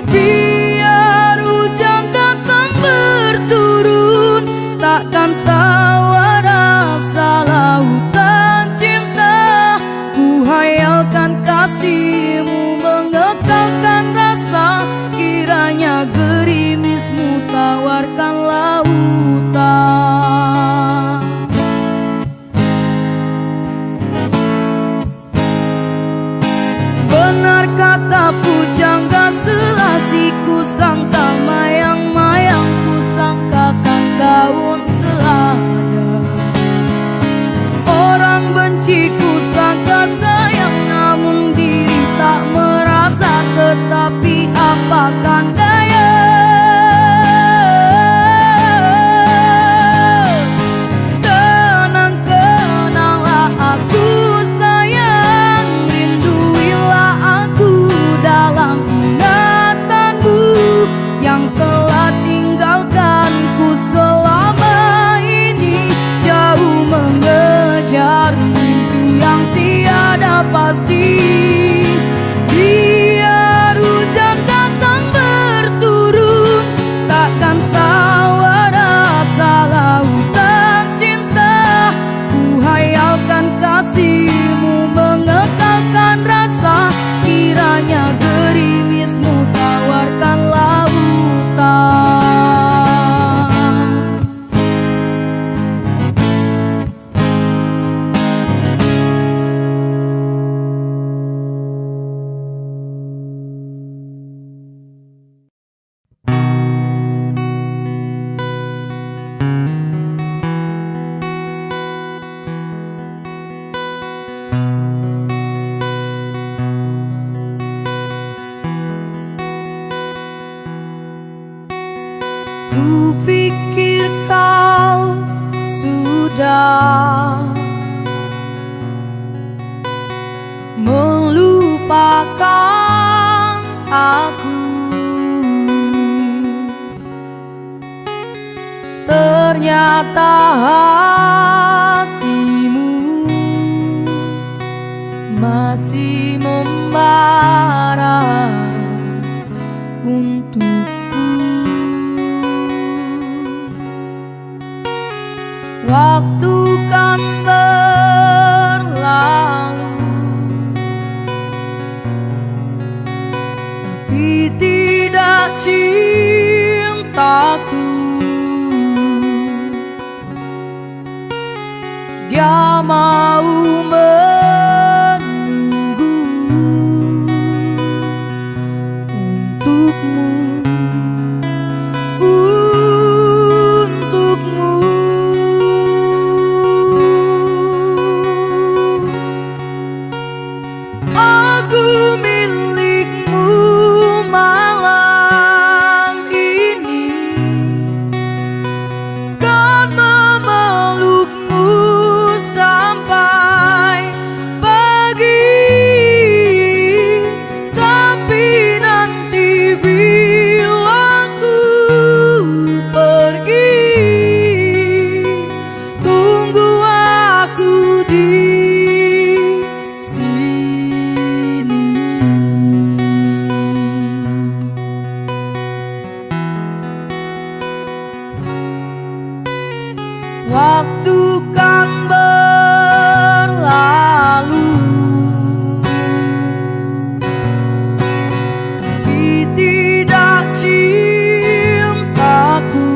Biar hujan datang berturun, takkan tahu rasa lautan cinta. Ku hayalkan kasihmu mengekalkan rasa, kiranya gerimismu tawarkan lautan. Benar kata pujangga Selasih, ku sangka mayang-mayang, ku sangkakan daun selada. Orang benci ku sangka sayang, namun diri tak merasa. Tetapi apakan daya, kenang-kenanglah aku sayang, rinduilah aku dalam ingatanmu yang telah tinggalkanku selama ini, jauh mengejar mimpi yang tiada pasti. Biar hujan datang berturun, takkan tahu rasa lautan cinta. Ku hayalkan kasihmu mengekalkan rasa, kiranya gerimismu tawarkan lautan. Ku pikir kau sudah melupakan aku, ternyata hatimu masih membara untukku. Waktu kan mau menunggu untukmu, untukmu. Aku milikmu malam ini, kan memelukmu sampai pagi. Tapi nanti bila ku pergi, tunggu aku di sini. Waktu kan berlalu, tapi tidak cintaku.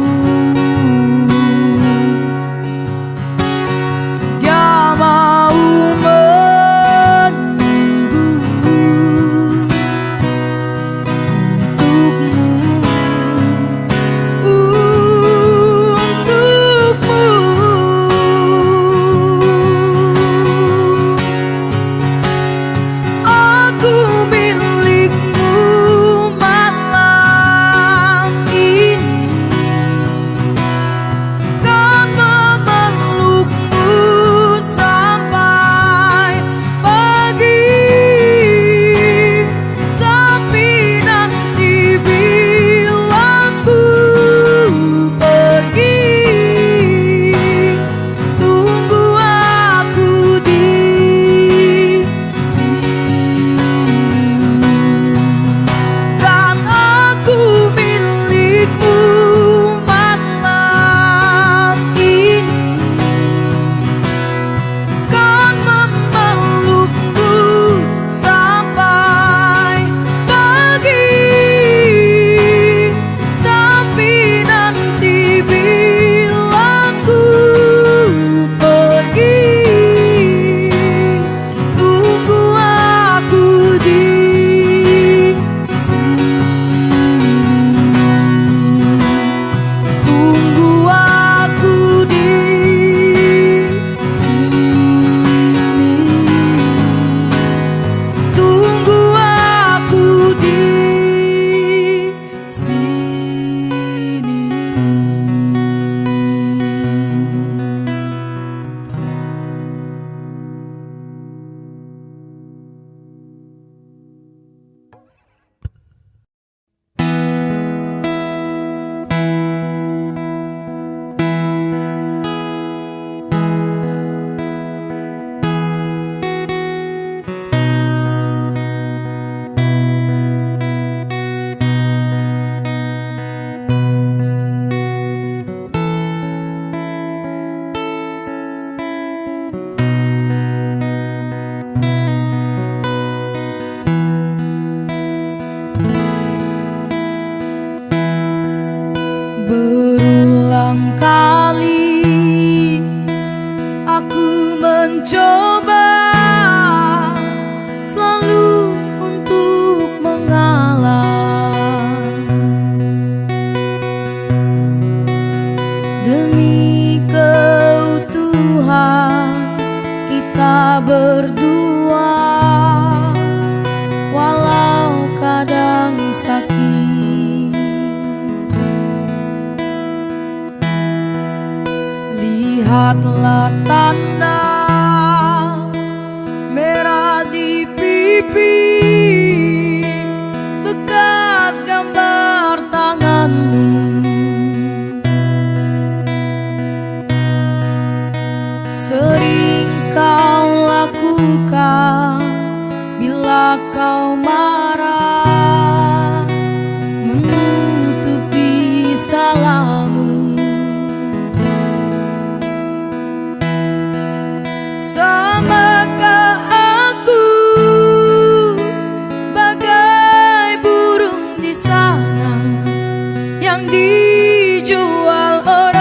Dia mau menunggu untukmu, untukmu. Aku milikmu malam ini, kan memelukmu sampai pagi. Tapi nanti bila ku pergi, tunggu aku di sini. Dan aku milikmu malam ini, kan memelukmu sampai pagi. Tapi nanti bila ku pergi, tunggu aku di sini. Tunggu aku di sini. Tunggu aku di sini. Berulang kali aku mencoba selalu untuk mengalah, demi keutuhan kita berdua, walau kadang sakit. Lihatlah tanda merah di pipi, bekas gambar tanganmu. Sering kau lakukan bila kau marah, menutupi salahmu. Samakah aku bagai burung di sana yang dijual orang?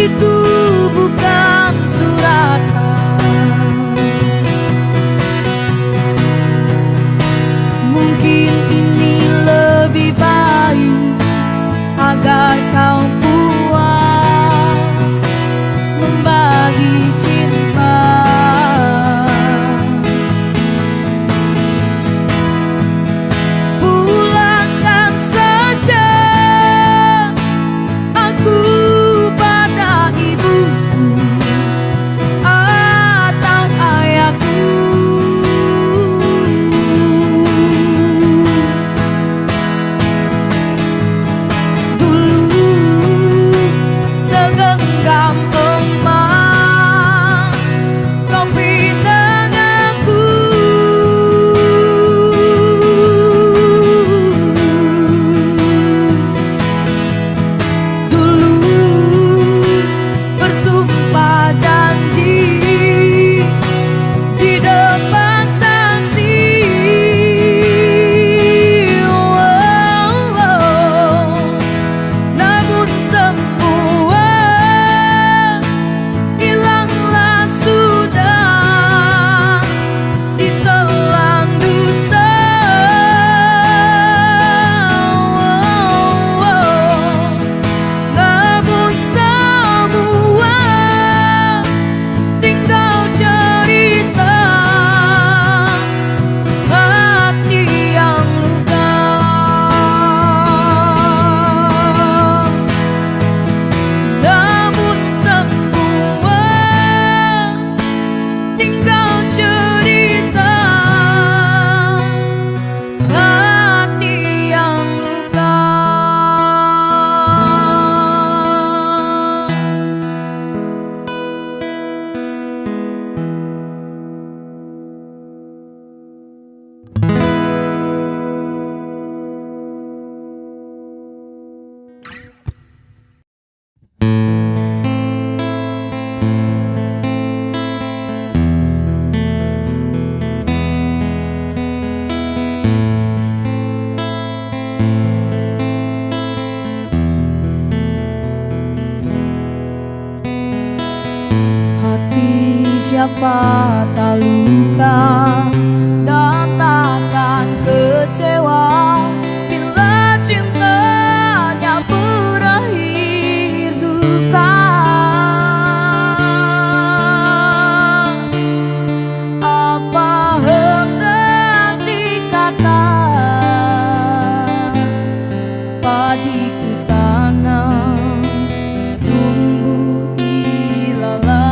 itu bukan suratan. Mungkin ini lebih baik agar kau puas membagi cinta. Pulangkan saja aku pada ibuku atau ayahku. Dulu segenggam emas kau bintang aku. Dulu bersumpah janji di depan saksi. Namun semua hilanglah sudah ditelan dusta. Namun semua tinggal cerita hati yang luka. Namun semua tinggal cerita hati yang luka. Hati siapa tak luka dan takkan kecewa bila cintanya berakhir duka. Apa hendak dikata, padiku tanam tumbuh ilalang.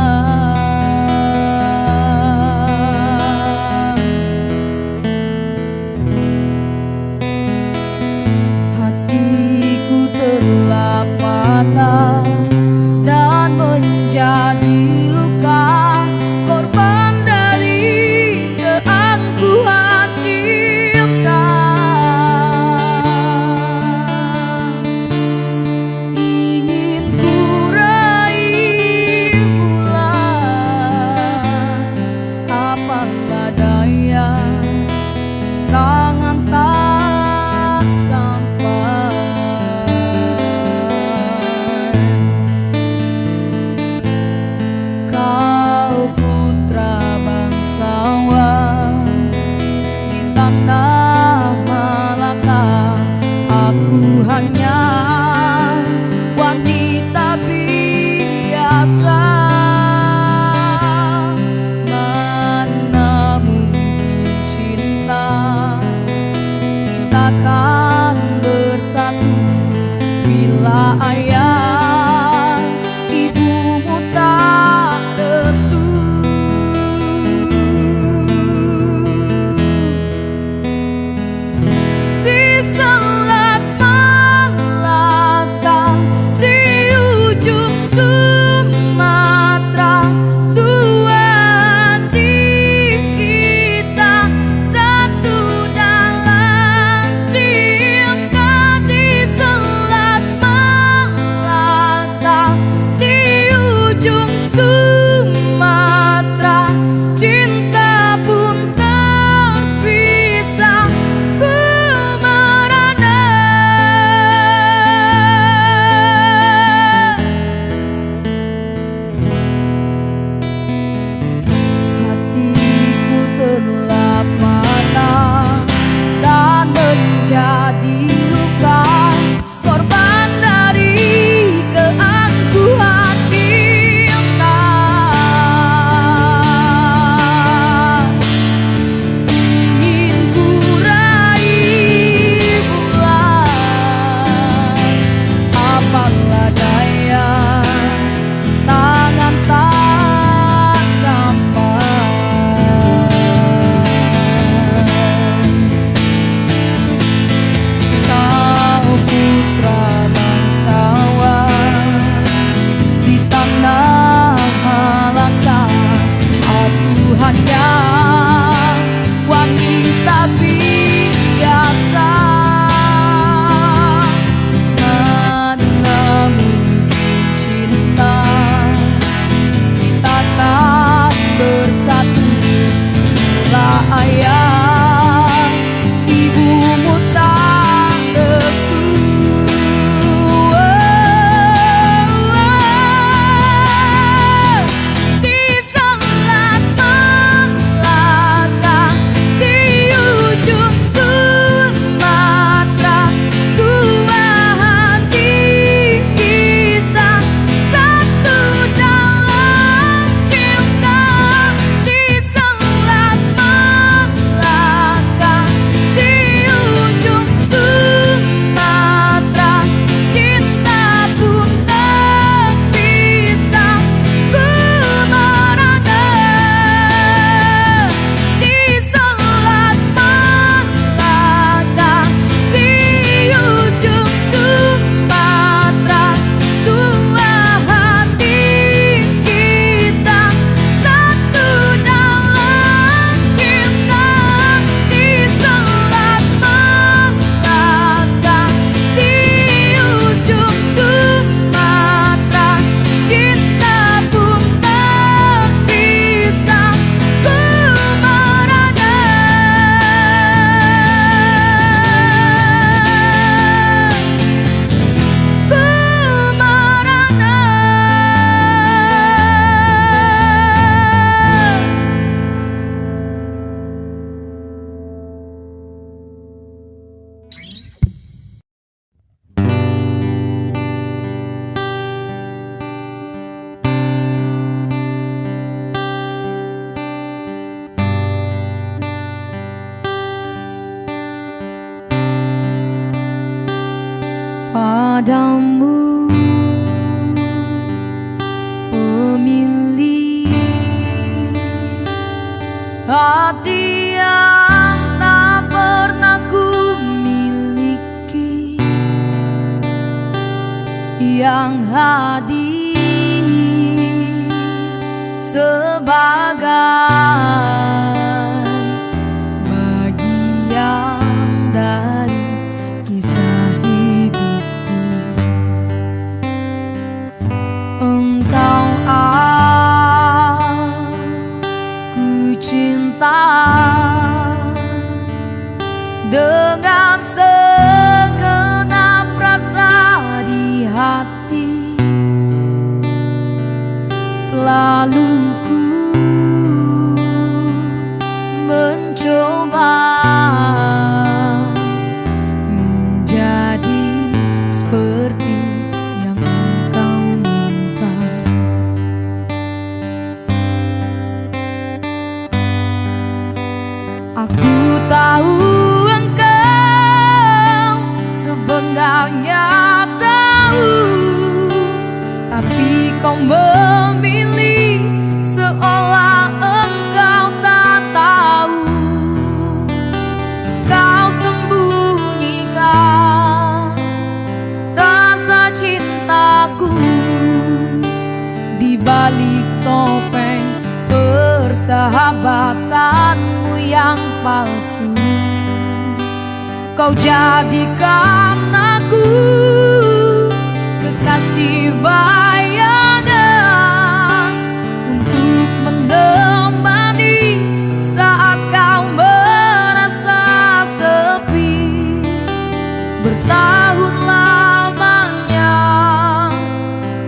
mana langkah. Aku hanya wanita biasa. Mana mungkin cinta kita tak bersatu. Lah ayah ibumu tak restu. Di Selat Melaka, di ujung Sumatera, dua hati kita satu dalam cinta. Di Selat Melaka, di ujung Sumatera, cinta pun terpisah. Ku merana di Selat Melaka, di ujung Sumatera, dua hati kita satu dalam cinta. Di Selat Melaka, di ujung Sumatera, cinta pun terpisah. Ku merana, ku merana. Padamu pemilih hati yang tak pernah ku miliki, yang hadir sebagai bagian dari kisah hidupku. Engkau aku cinta dengan segenap rasa di hati. Selalu ku mencoba menjadi seperti yang engkau minta. Aku tahu engkau sebenarnya tahu, tapi kau memilih seolah engkau tak tahu. Kau sembunyikan rasa cintaku di balik topeng persahabatanmu yang palsu. Kau jadikan aku kekasih bayangan untuk menemani saat kau merasa sepi. Bertahun lamanya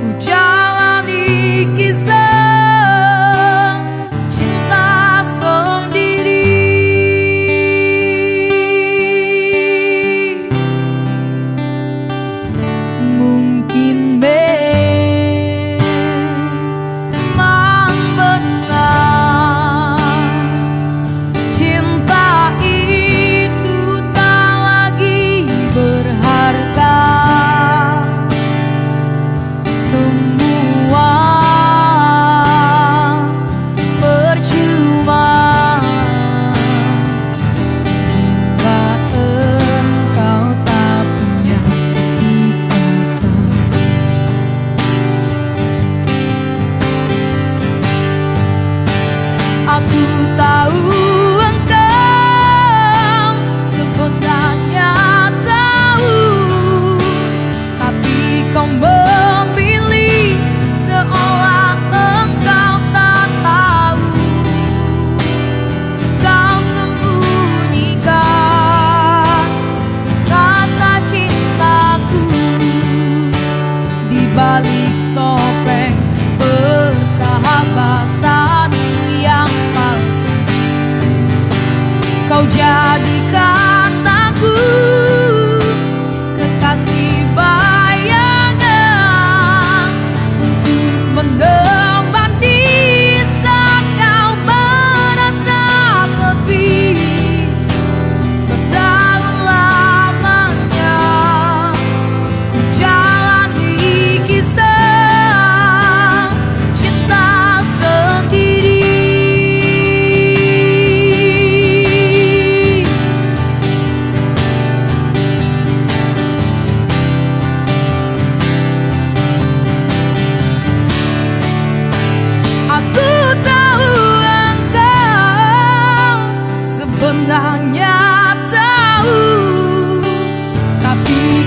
ku jalani kisah cinta sendiri. Mungkin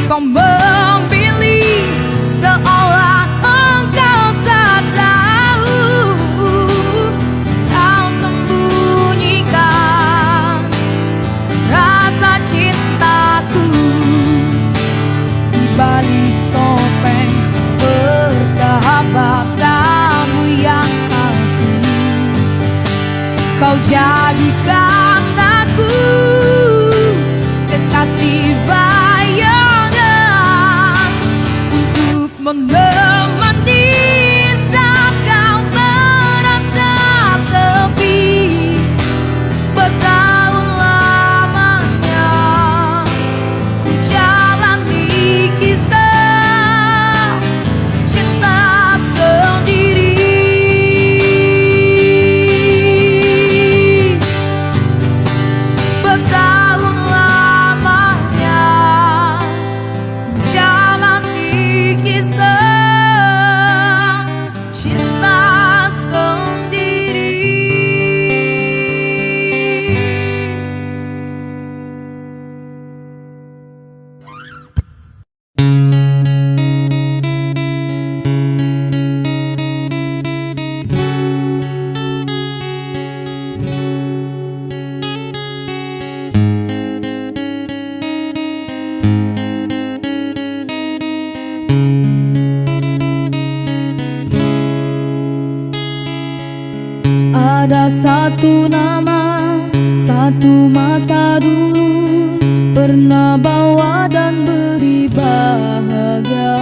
Kau memilih seolah engkau tak tahu. Kau sembunyikan rasa cintaku di balik topeng persahabatamu yang palsu. Kau jadikan aku kekasih bayangan untuk menemani saat kau merasa sepi. Bertahun lamanya ku jalani kisah cinta sendiri. Bertahun lamanya ku jalani kisah cinta sendiri. Ada satu nama, satu masa dulu pernah bawa dan beri bahagia.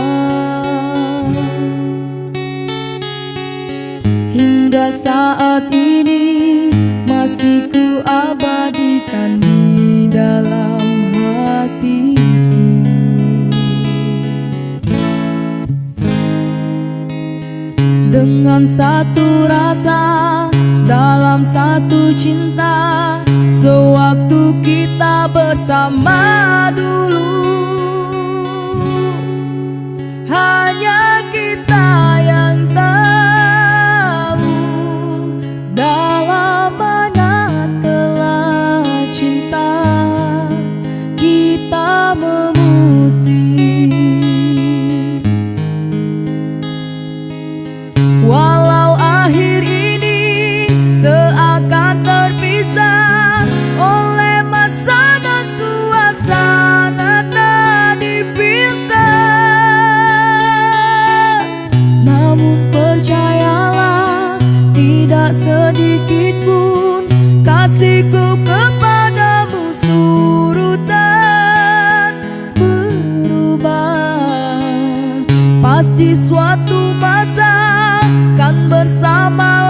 Hingga saat ini masih ku abadikan di dalam hatiku. Dengan satu rasa, dalam satu cinta, sewaktu kita bersama dulu, hanya kita yang tahu dalam mana telah cinta kita memutih. Walau akhir ini seakan terpisah oleh masa dan suasana tak dipinta, namun percayalah tidak sedikit pun kasihku kepadamu surut dan berubah. Pasti suatu masa kan bersama